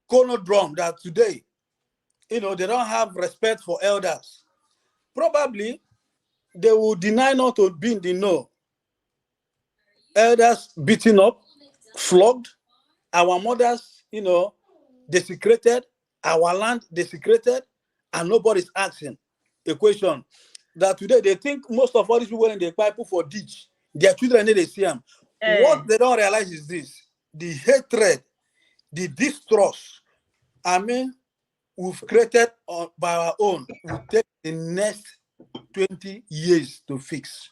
conundrum that today, you know, they don't have respect for elders? Probably they will deny not to be in the know. Elders beaten up, flogged, our mothers, you know, desecrated, our land desecrated, and nobody's asking a question. That today they think most of all these people in the Bible for ditch, their children they see them. What they don't realize is this: the hatred, the distrust, I mean, we've created by our own will take the next 20 years to fix.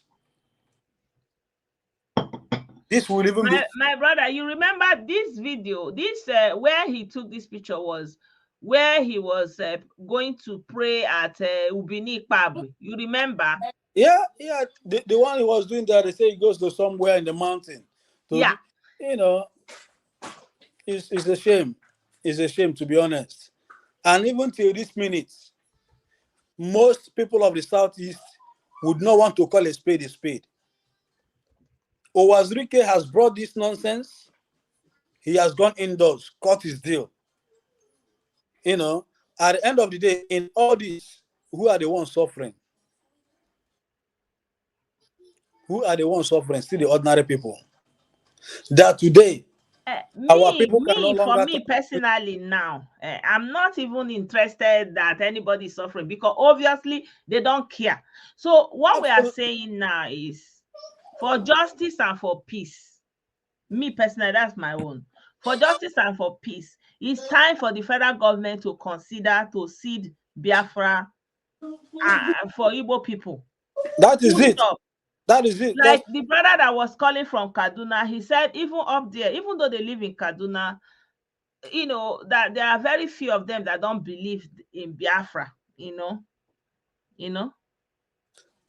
This will even be... My brother, you remember this video, this where he took this picture was where he was going to pray at Ubini IPOB. You remember? Yeah. The one he was doing that, they say he goes to somewhere in the mountain. Yeah. You know, it's a shame. It's a shame, to be honest. And even till this minute, most people of the Southeast would not want to call a spade a spade. Owazrike has brought this nonsense. He has gone indoors, cut his deal. You know, at the end of the day, in all this, who are the ones suffering? Who are the ones suffering? Still the ordinary people. That today, our people can no longer... For me personally now, I'm not even interested that anybody is suffering, because obviously they don't care. So what we are saying now is for justice and for peace. Me personally, that's my own. For justice and for peace, it's time for the federal government to consider to cede Biafra for Igbo people. That is it. That is it. Like the brother that was calling from Kaduna, he said even up there, even though they live in Kaduna, you know, that there are very few of them that don't believe in Biafra, you know.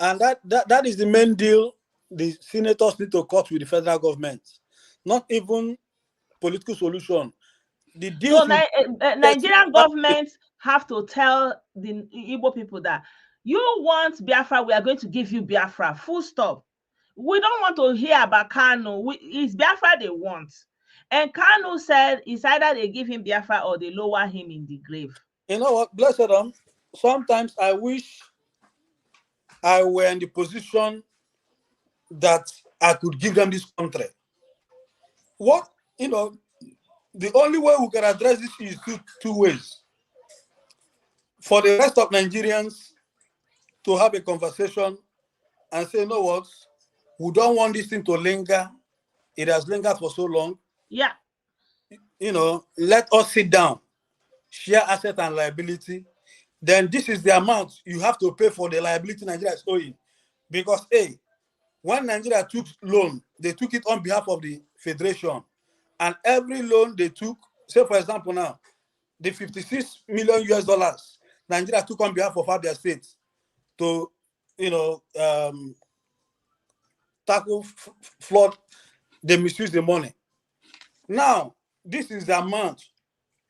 And that is the main deal the senators need to cut with the federal government. Not even political solution. The deal. So Nigerian governments have to tell the Igbo people that you want Biafra, we are going to give you Biafra. Full stop. We don't want to hear about Kanu. It's Biafra they want. And Kanu said it's either they give him Biafra or they lower him in the grave. You know what, Blessedom, sometimes I wish I were in the position that I could give them this country. What, you know, the only way we can address this is two ways. For the rest of Nigerians to have a conversation and say, you know what, we don't want this thing to linger. It has lingered for so long. Yeah. You know, let us sit down, share asset and liability. Then this is the amount you have to pay for the liability Nigeria is owing. Because, hey, when Nigeria took loan, they took it on behalf of the Federation. And every loan they took, say for example now, the $56 million US, Nigeria took on behalf of Abia State to, you know, tackle flood, they misuse the money. Now, this is the amount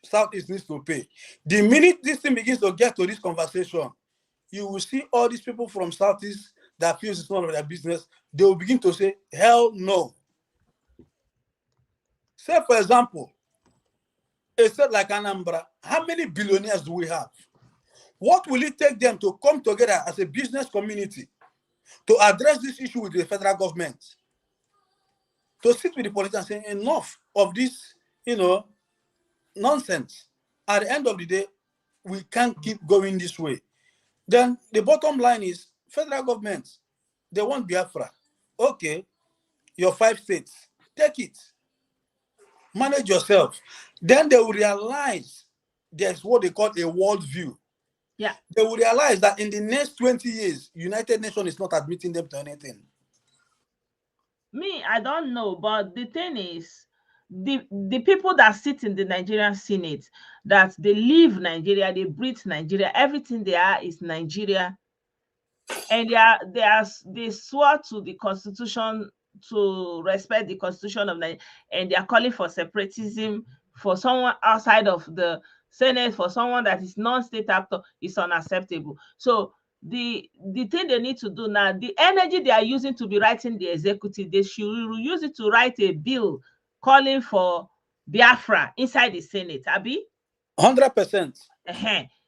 Southeast needs to pay. The minute this thing begins to get to this conversation, you will see all these people from Southeast that feels it's none of their business. They will begin to say, hell no. Say, for example, a state like Anambra, how many billionaires do we have? What will it take them to come together as a business community to address this issue with the federal government? to sit with the politicians and say, enough of this, nonsense. At the end of the day, we can't keep going this way. Then the bottom line is federal government, they want Biafra. Okay, your 5 states, take it. Manage yourself. Then they will realize there's what they call a world view. Yeah. They will realize that in the next 20 years, United Nations is not admitting them to anything. Me, I don't know, but the thing is, the people that sit in the Nigerian Senate, that they live Nigeria, they breathe Nigeria, everything they are is Nigeria, and they swore to the Constitution, to respect the Constitution of Nigeria, and they are calling for separatism. For someone outside of the Senate, for someone that is non-state actor, is unacceptable. So the thing they need to do now, the energy they are using to be writing the executive, they should use it to write a bill calling for Biafra inside the Senate, Abi? 100%.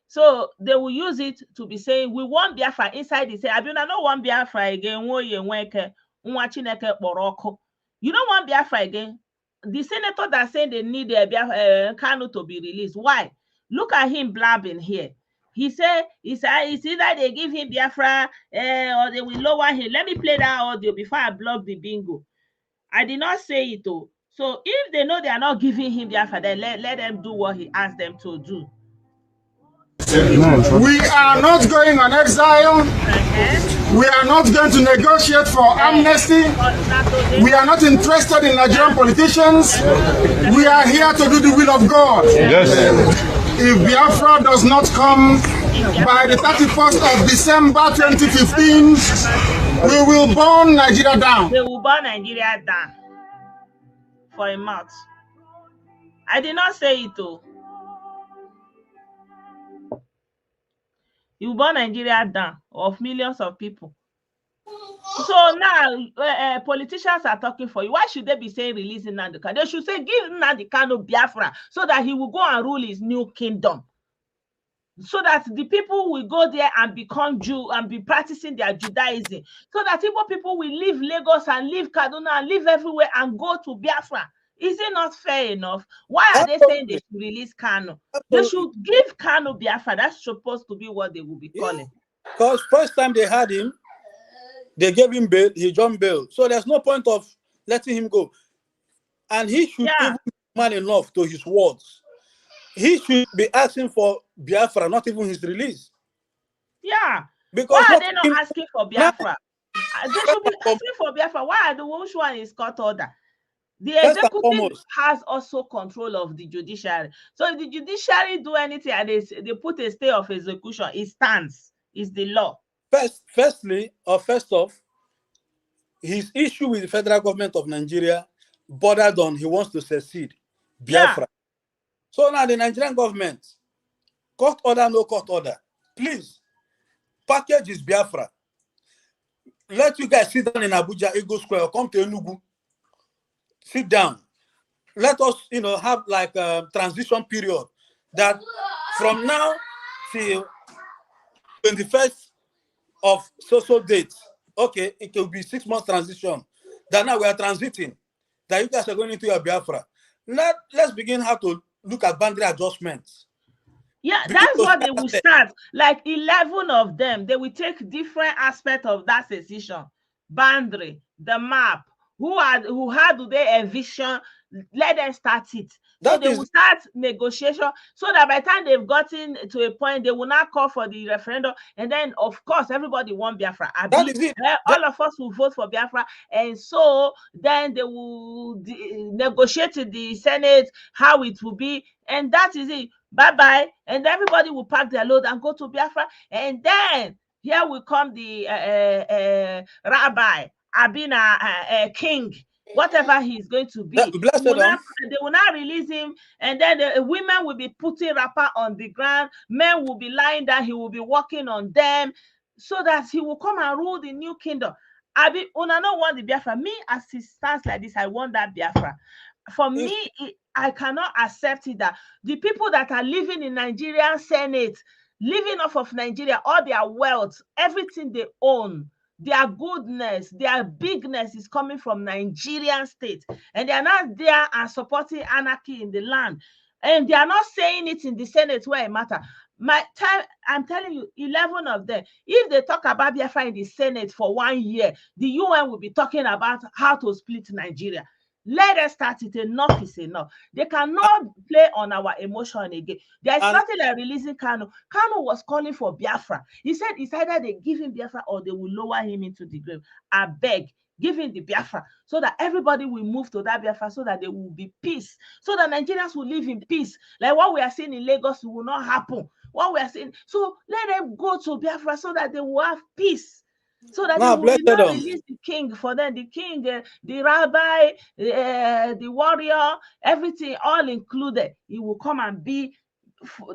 So they will use it to be saying, we want Biafra inside the Senate. Abi, I don't want Biafra again. You don't want Biafra again. The senator that saying they need Kanu to be released. Why? Look at him blabbing here. He said it's either they give him Biafra or they will lower him. Let me play that audio before I block the bingo. I did not say it though. So if they know they are not giving him Biafra, then let them do what he asked them to do. We are not going on exile. We are not going to negotiate for amnesty. We are not interested in Nigerian politicians. We are here to do the will of God. Yes. If Biafra does not come by the 31st of December 2015, we will burn Nigeria down. They will burn Nigeria down for a month. I did not say it though. You burn Nigeria down of millions of people. So now politicians are talking for you. Why should they be saying releasing Nnahadi Kanu? They should say give Nnahadi Kanu Biafra so that he will go and rule his new kingdom. So that the people will go there and become Jew and be practicing their Judaism. So that people will leave Lagos and leave Kaduna and live everywhere and go to Biafra. Is it not fair enough? Why are they saying they should release Kanu? They should give Kanu Biafra. That's supposed to be what they will be calling. Because first time they had him, they gave him bail, he jumped bail. So there's no point of letting him go. And he should even be man enough to his words. He should be asking for Biafra, not even his release. Yeah. Because why are they not asking for Biafra? They should be asking for Biafra. Why are the which one is court order? The executive has also control of the judiciary. So if the judiciary do anything and they put a stay of execution, it stands. It's the law. First off, his issue with the federal government of Nigeria bordered on he wants to secede Biafra. Yeah. So now the Nigerian government, court order, no court order, please, package is Biafra. Let you guys sit down in Abuja, Eagle Square, or come to Enugu. Sit down. Let us, have like a transition period that from now till 21st of social date. Okay, it will be 6 months transition. That now we are transiting. That you guys are going into your Biafra. Let's begin how to look at boundary adjustments. Yeah, that's what they will start. Like 11 of them, they will take different aspects of that decision. Boundary, the map. How do they envision? Let them start it. So they will start negotiation so that by the time they've gotten to a point, they will not call for the referendum. And then, of course, everybody wants Biafra. All of us will vote for Biafra. And so then they will negotiate in the Senate how it will be. And that is it. Bye-bye. And everybody will pack their load and go to Biafra. And then here will come the rabbi, Abina, king, whatever he's going to be. They will not release him, and then the women will be putting wrapper on the ground, men will be lying down, he will be walking on them, so that he will come and rule the new kingdom. I don't want the Biafra. Me, as it stands like this, I want that Biafra. For me, I cannot accept it that the people that are living in Nigerian Senate, living off of Nigeria, all their wealth, everything they own, their goodness, their bigness is coming from Nigerian state, and they are not there and supporting anarchy in the land, and they are not saying it in the Senate where it matters. My time, I'm telling you, 11 of them. If they talk about Biafra in the Senate for 1 year, the UN will be talking about how to split Nigeria. Let us start it. Enough is enough. They cannot play on our emotion again. There is nothing like releasing Kanu. Kanu was calling for Biafra. He said it's either they give him Biafra or they will lower him into the grave. I beg, give him the Biafra so that everybody will move to that Biafra, so that there will be peace, so that Nigerians will live in peace. Like what we are seeing in Lagos will not happen. What we are seeing. So let them go to Biafra so that they will have peace. So that now, they will not release the king for them, the king, the rabbi, the warrior, everything, all included. He will come and be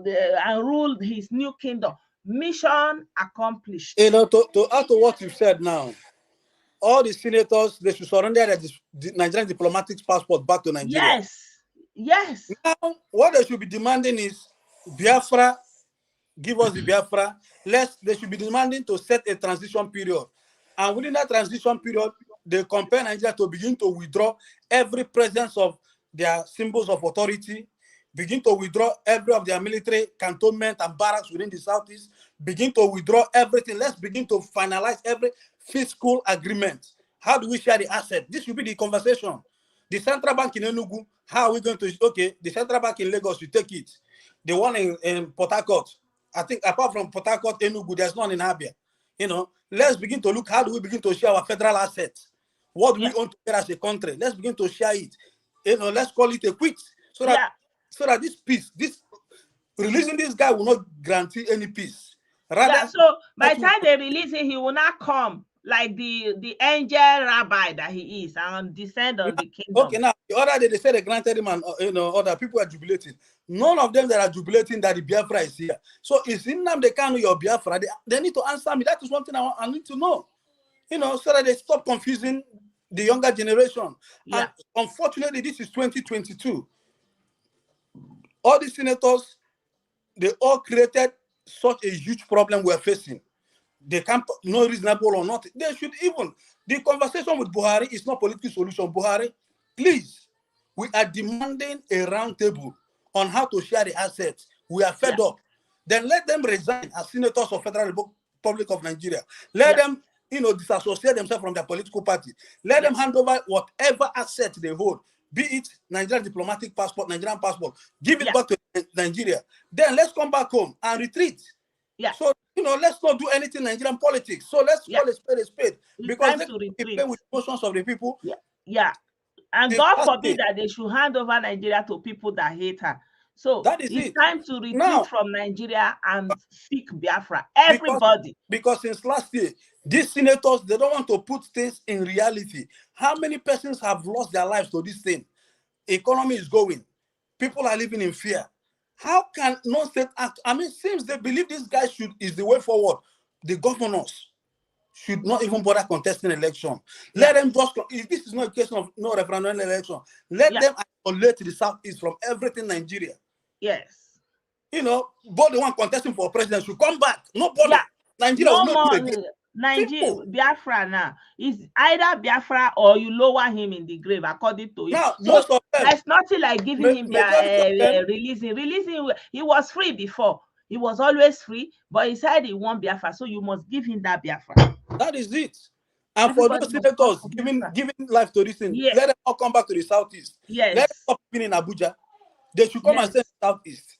and rule his new kingdom. Mission accomplished. You know, to add to what you said now, all the senators, they should surrender the Nigerian diplomatic passport back to Nigeria. Yes. Now, what they should be demanding is Biafra. Give us the Biafra. They should be demanding to set a transition period. And within that transition period, they compel Nigeria to begin to withdraw every presence of their symbols of authority, begin to withdraw every of their military cantonment and barracks within the southeast, begin to withdraw everything. Let's begin to finalize every fiscal agreement. How do we share the asset? This should be the conversation. The central bank in Enugu, how are we going to, okay, the central bank in Lagos, you take it. The one in Port Harcourt, I think apart from Port Harcourt, Enugu, there's none in Abia. You know, let's begin to look, how do we begin to share our federal assets? What do we own together as a country? Let's begin to share it. You know, let's call it a quit. So that this peace, releasing this guy will not guarantee any peace. Rather, so by the time they release him, he will not come like the angel rabbi that he is and descend on the kingdom. Okay, now the other day they said they granted him, and other people are jubilating. None of them that are jubilating that the Biafra is here. So is Nnamdi Kanu your Biafra? They need to answer me. That is one thing I need to know. You know, so that they stop confusing the younger generation. And unfortunately, this is 2022. All the senators, they all created such a huge problem we're facing. They can't, no reasonable or not. They should even, the conversation with Buhari is not political solution. Buhari, please, we are demanding a round table on how to share the assets. We are fed up. Then let them resign as senators of Federal Republic of Nigeria. Let them, disassociate themselves from their political party. Let them hand over whatever assets they hold, be it Nigerian diplomatic passport, Nigerian passport, give it back to Nigeria. Then let's come back home and retreat. So, let's not do anything Nigerian politics. So let's call a spade a spade. Because they play with emotions of the people. And God forbid that they should hand over Nigeria to people that hate her. So that is it's time to retreat from Nigeria and seek Biafra. Everybody. Because since last year, these senators, they don't want to put things in reality. How many persons have lost their lives to this thing? Economy is going. People are living in fear. How can non-state act? I mean, since they believe this guy is the way forward, the governors should not even bother contesting election. Let them just, if this is not a case of no referendum election, let them isolate the Southeast from everything Nigeria. Yes. Both the one contesting for president should come back. Nobody. Nigeria will not do again. Nigeria, Biafra now is either Biafra or you lower him in the grave, according to him. Now, most of them, there's nothing like giving him releasing. He was free before. He was always free, but he said he won Biafra, so you must give him that Biafra. That is it. And everybody for those senators giving life to this thing, let them all come back to the Southeast. Yes. Let them stop being in Abuja. They should come and stay in the Southeast.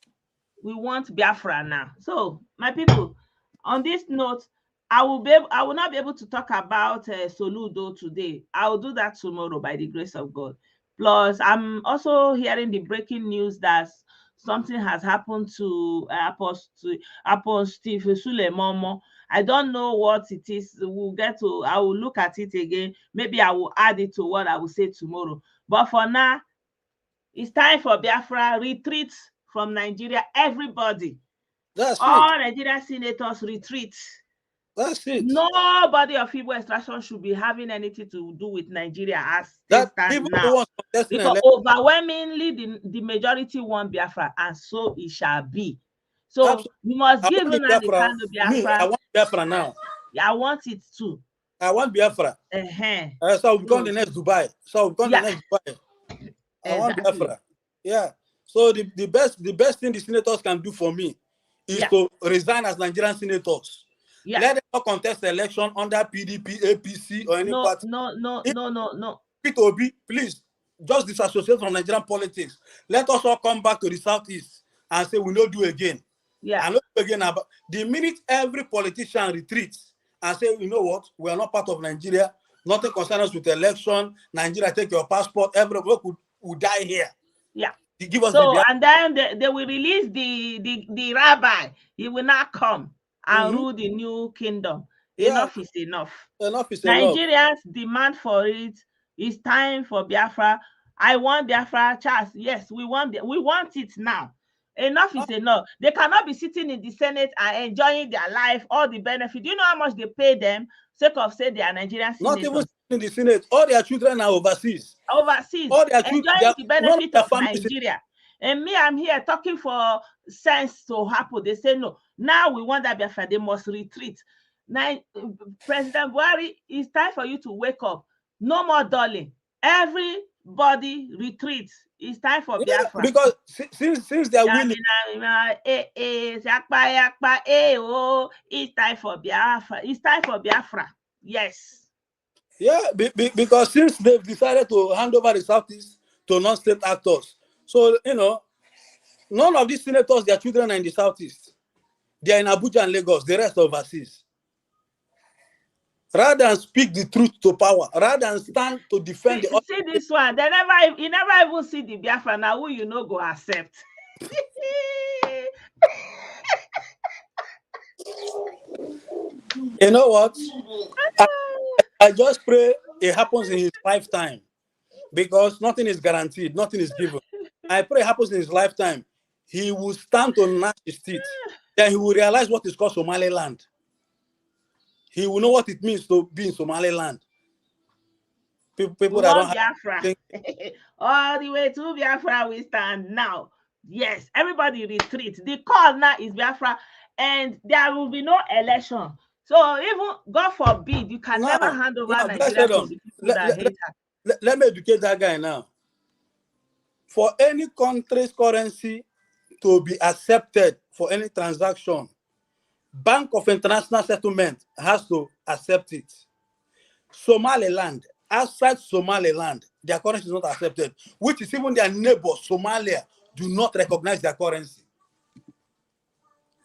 We want Biafra now. So, my people, on this note, I will not be able to talk about Soludo today. I will do that tomorrow by the grace of God. Plus, I'm also hearing the breaking news that something has happened to Apostle Sulemomo. I don't know what it is. I will look at it again. Maybe I will add it to what I will say tomorrow. But for now, it's time for Biafra. Retreat from Nigeria. Everybody. All Nigerian senators retreat. That's it. Nobody of Igbo extraction should be having anything to do with Nigeria as that stands now. Because overwhelmingly, the majority want Biafra, and so it shall be. So we must give Nnahadi Kanu Biafra. I want Biafra now. I want it too. I want Biafra. So we become the next Dubai. So we become the next Dubai. I want Biafra. Yeah. So the best thing the senators can do for me is to resign as Nigerian senators. Let them not contest the election under PDP, APC, or any party. No. IPOB, please, just disassociate from Nigerian politics. Let us all come back to the Southeast and say we don't do again. Yeah. And not do again. About the minute every politician retreats and say, you know what, we are not part of Nigeria, nothing concerns us with election, Nigeria take your passport, everyone would die here. Yeah. Give us and then they will release the rabbi. He will not come and rule the new kingdom. Enough is enough. Enough is Nigerians enough. demand for it. It's time for Biafra. I want Biafra, Charles. Yes, we want it now. Enough is enough. They cannot be sitting in the Senate and enjoying their life, all the benefit. Do you know how much they pay them? Sake of say they are Nigerian senators. Not even in the Senate. All their children are overseas. All their children, enjoying the benefit of families. Nigeria. And me, I'm here talking for sense to happen. They say no. Now we want that Biafra. They must retreat. Now, President Buhari, it's time for you to wake up. No more dulling. Everybody retreat. It's time for Biafra. Because since they're willing. It's time for Biafra. It's time for Biafra. Yes. Yeah, because since they've decided to hand over the Southeast to non-state actors, so, none of these senators, their children are in the Southeast. They are in Abuja and Lagos, the rest overseas. Rather than speak the truth to power, rather than stand to defend the... See this one, you never even see the Biafra now, who you know go accept. You know what? I just pray it happens in his lifetime, because nothing is guaranteed, nothing is given. I pray it happens in his lifetime. He will stand to gnash his teeth. Then he will realize what is called Somaliland. He will know what it means to be in Somaliland. People that don't Biafra. All the way to Biafra we stand now. Yes, everybody retreat. The call now is Biafra, and there will be no election. So even, God forbid, you can never hand over Nigeria to the people that hate her. Let me educate that guy now. For any country's currency to be accepted for any transaction, Bank of International Settlement has to accept it. Somaliland, outside Somaliland, their currency is not accepted, which is even their neighbor, Somalia, do not recognize their currency.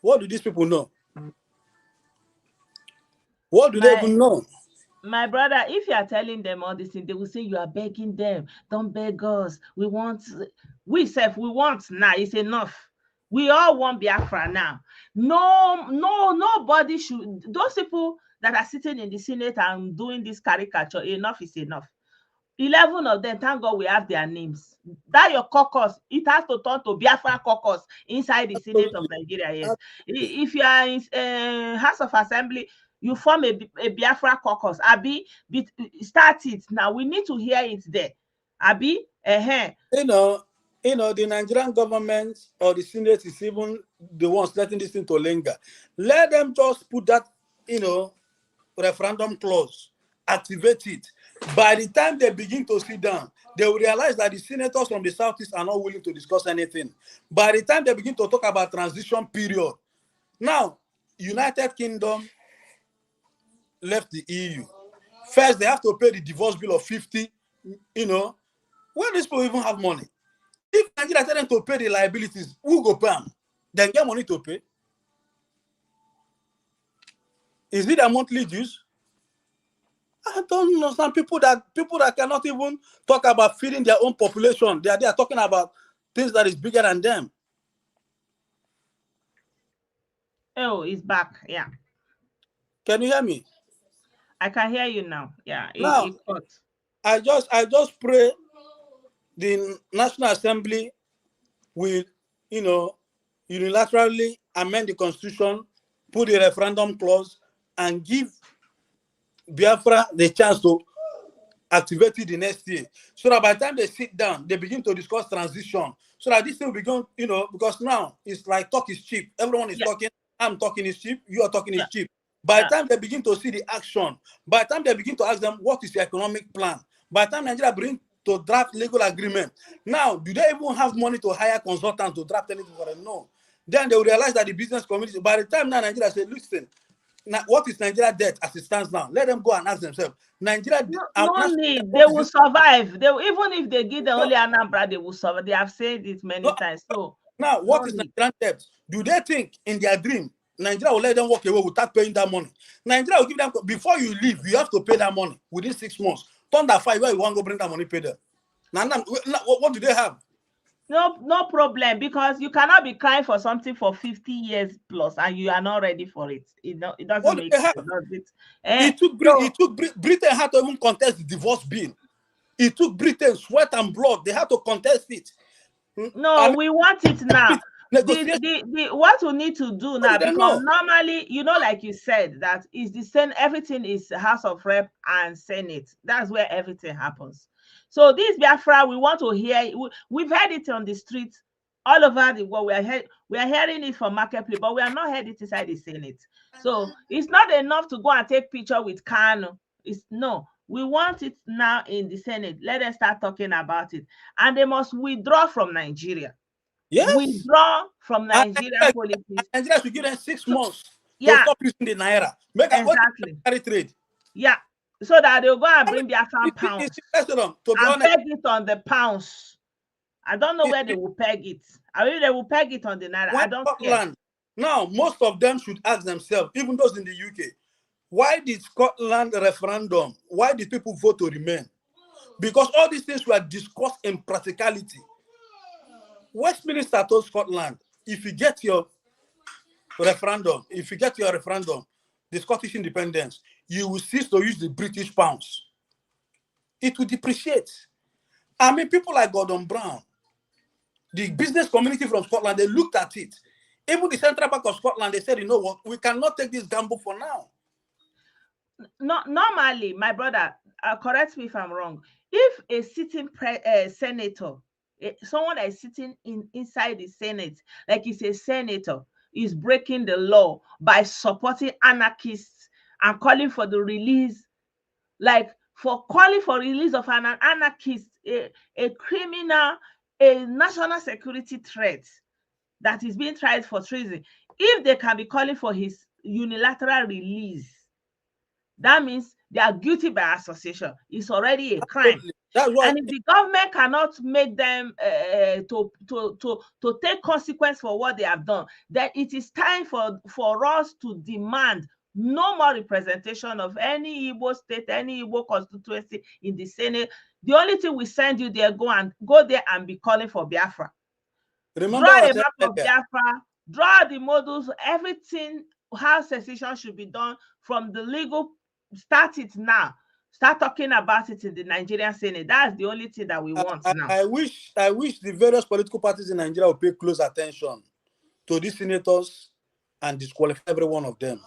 What do these people know? What do they even know? My brother, if you are telling them all this thing, they will say you are begging them. Don't beg us. We want now. It's enough. We all want Biafra now. Nobody should. Those people that are sitting in the Senate and doing this caricature, enough is enough. 11 of them, thank God we have their names. That your caucus, it has to turn to Biafra caucus inside the Senate of Nigeria. Yes. If you are in House of Assembly, you form a Biafra caucus. Abi, start it now. We need to hear it there. Abi, the Nigerian government or the Senate is even the ones letting this thing to linger. Let them just put that, referendum clause, activate it. By the time they begin to sit down, they will realize that the senators from the Southeast are not willing to discuss anything. By the time they begin to talk about transition period, now, United Kingdom left the EU. First, they have to pay the divorce bill of 50, Where these people even have money? If Nigeria tell them to pay the liabilities, who go pay them? Then get money to pay. Is it a monthly dues? I don't understand people that cannot even talk about feeding their own population. They are talking about things that is bigger than them. Oh, it's back. Yeah. Can you hear me? I can hear you now. Yeah. I just pray the National Assembly will, unilaterally amend the Constitution, put the referendum clause, and give Biafra the chance to activate it the next year. So that by the time they sit down, they begin to discuss transition. So that this thing will begin, because now it's like talk is cheap. Everyone is talking. I'm talking is cheap. You are talking is cheap. By the time they begin to see the action, by the time they begin to ask them, what is your economic plan? By the time Nigeria bring to draft legal agreement, now, do they even have money to hire consultants to draft anything for them? No. Then they will realize that the business community, by the time now Nigeria say, listen, now, what is Nigeria debt as it stands now? Let them go and ask themselves. Nigeria, no need. They will survive. They will, even if they give the only Anambra, they will survive. They have said it many times. So now, what is Nigerian debt? Do they think in their dream Nigeria will let them walk away without paying that money? Nigeria will give them, before you leave, you have to pay that money within 6 months. Thunder 5, where you want to go bring that money, pay them. Now, what do they have? No problem, because you cannot be crying for something for 50 years plus and you are not ready for it. It doesn't make sense, does it? It took Britain had to even contest the divorce bill. It took Britain sweat and blood. They had to contest it. No, we want it now. What we need to do now, because normally, like you said, that is the same. Everything is House of Rep and Senate. That's where everything happens. So this Biafra, we want to hear. We've heard it on the streets all over the world. We are hearing it from marketplace, but we are not heard it inside the Senate. So it's not enough to go and take picture with Kanu. We want it now in the Senate. Let us start talking about it, and they must withdraw from Nigeria. Yes. Withdraw from Nigerian politics. Nigeria should give them 6 months to stop using the Naira. Make a trade. Yeah. So that they'll go and bring their pounds and peg it on the pounds. I don't know where they will peg it. I mean, they will peg it on the Naira. I don't care. Now, most of them should ask themselves, even those in the UK, why did Scotland referendum? Why did people vote to remain? Because all these things were discussed in practicality. Westminster told Scotland, if you get your referendum, the Scottish independence, you will cease to use the British pounds. It will depreciate. I mean, people like Gordon Brown, the business community from Scotland, they looked at it. Even the Central Bank of Scotland, they said, you know what, we cannot take this gamble for now. No, normally, my brother, correct me if I'm wrong, if a sitting senator, someone that is sitting inside the Senate, like he's a senator, is breaking the law by supporting anarchists and calling for the release, calling for release of an anarchist, a criminal, a national security threat that is being tried for treason. If they can be calling for his unilateral release, that means they are guilty by association. It's already a crime. And if the government cannot make them to take consequence for what they have done, then it is time for us to demand no more representation of any Igbo state, any Igbo constituency in the Senate. The only thing we send you there, go there and be calling for Biafra. Remember, draw a map of Biafra, draw the models, everything, how secession should be done from the legal. Start it now. Start talking about it in the Nigerian Senate. That's the only thing that we want now. I wish the various political parties in Nigeria would pay close attention to these senators and disqualify every one of them.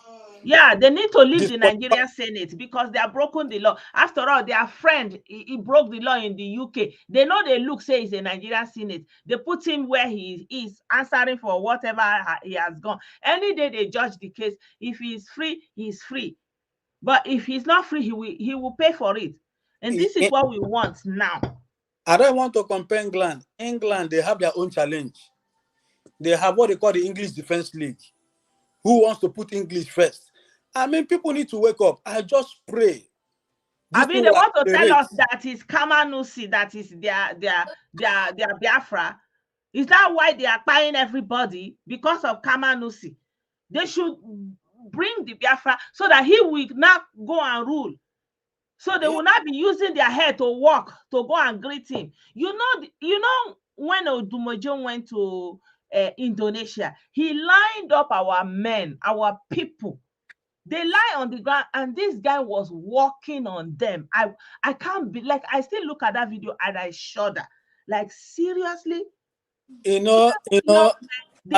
Yeah, they need to leave the Nigerian Senate because they have broken the law. After all, their friend, he broke the law in the UK. They know they look, say he's a Nigerian Senate. They put him where he is, answering for whatever he has gone. Any day they judge the case, if he's free, he's free. But if he's not free, he will pay for it. And this is what we want now. I don't want to compare England. England, they have their own challenge. They have what they call the English Defense League. Who wants to put English first? I mean, people need to wake up. I just pray. I mean, they want to tell us that it's Kamanusi, that is their Biafra. Is that why they are buying everybody? Because of Kamanusi. They should bring the Biafra so that he will not go and rule. So they will not be using their head to walk, to go and greet him. You know when Odumojo went to Indonesia, he lined up our men, our people. They lie on the ground, and this guy was walking on them. I can't be like, I still look at that video and I shudder. Like, seriously? You know, they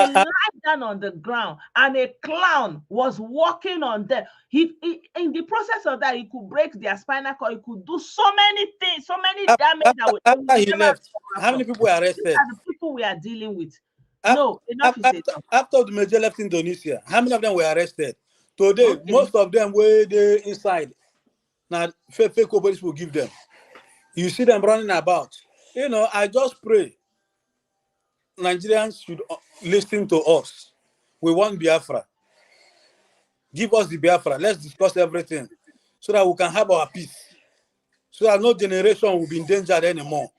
lie down on the ground, and a clown was walking on them. He in the process of that, he could break their spinal cord. He could do so many things, so many damage. After he left, how many people were arrested? These are the people we are dealing with. No, enough is enough. After the major left Indonesia, how many of them were arrested? Today, most of them were they inside. Now, fake police will give them. You see them running about. You know, I just pray Nigerians should listen to us. We want Biafra. Give us the Biafra. Let's discuss everything so that we can have our peace. So that no generation will be endangered anymore.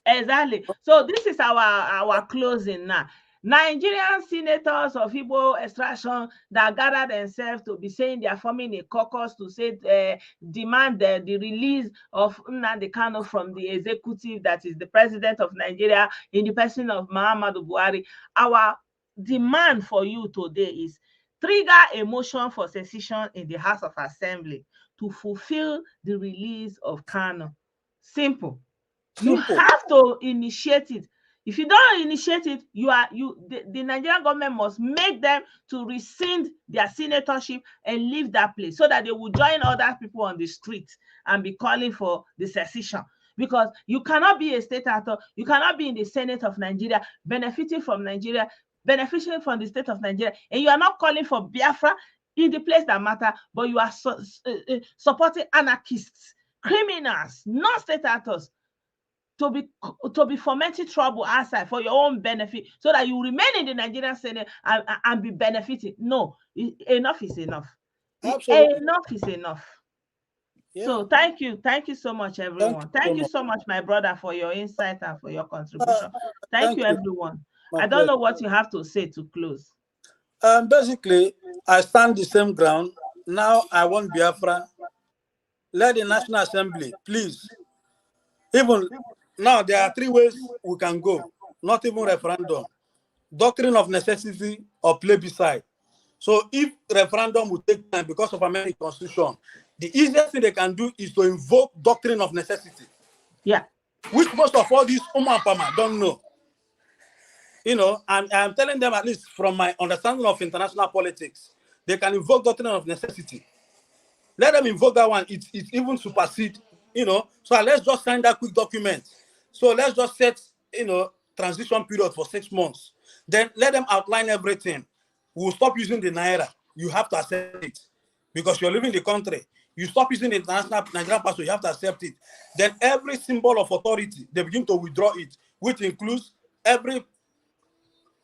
Exactly. So this is our closing now. Nigerian senators of Igbo extraction that gather themselves to be saying they are forming a caucus to say demand the release of Nnahadi Kanu from the executive, that is the president of Nigeria, in the person of Muhammadu Buhari. Our demand for you today is trigger a motion for secession in the House of Assembly to fulfill the release of Kanu. Simple. You have to initiate it. If you don't initiate it, the Nigerian government must make them to rescind their senatorship and leave that place so that they will join other people on the street and be calling for the secession. Because you cannot be a state actor, you cannot be in the Senate of Nigeria, benefiting from Nigeria, benefiting from the state of Nigeria, and you are not calling for Biafra in the place that matter, but you are supporting anarchists, criminals, non-state actors, to be fomenting trouble outside for your own benefit, so that you remain in the Nigerian Senate and be benefiting. No, enough is enough. Absolutely. Enough is enough. Yeah. So thank you so much, everyone. Thank you so much, my brother, for your insight and for your contribution. Thank you, everyone. I don't know what you have to say to close. Basically, I stand the same ground. Now I want Biafra. Let the National Assembly, please. Even now, there are 3 ways we can go. Not even referendum. Doctrine of necessity or plebiscite. So if referendum will take time because of American Constitution, the easiest thing they can do is to invoke doctrine of necessity. Yeah. Which most of all these Umapama don't know. You know, and I'm telling them, at least from my understanding of international politics, they can invoke doctrine of necessity. Let them invoke that one. It even supersede, you know. So let's just sign that quick document. So let's just set, you know, transition period for 6 months. Then let them outline everything. We'll stop using the Naira. You have to accept it because you're leaving the country. You stop using the international Nigerian passport, you have to accept it. Then every symbol of authority, they begin to withdraw it, which includes every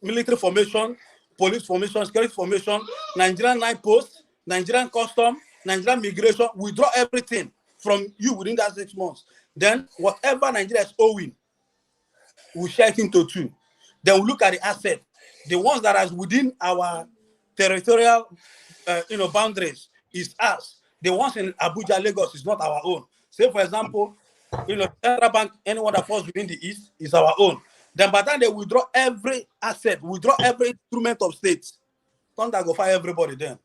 military formation, police formation, security formation, Nigerian night post, Nigerian custom, Nigerian migration, withdraw everything from you within that 6 months. Then whatever Nigeria is owing, we'll share it into 2. Then we'll look at the asset. The ones that are within our territorial boundaries is us. The ones in Abuja, Lagos is not our own. Say, for example, Central Bank, anyone that falls within the East is our own. Then by the time they withdraw every asset, withdraw every instrument of state, Thunder go fire everybody then.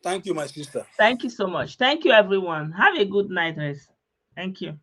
Thank you, my sister. Thank you so much. Thank you, everyone. Have a good night, guys. Thank you.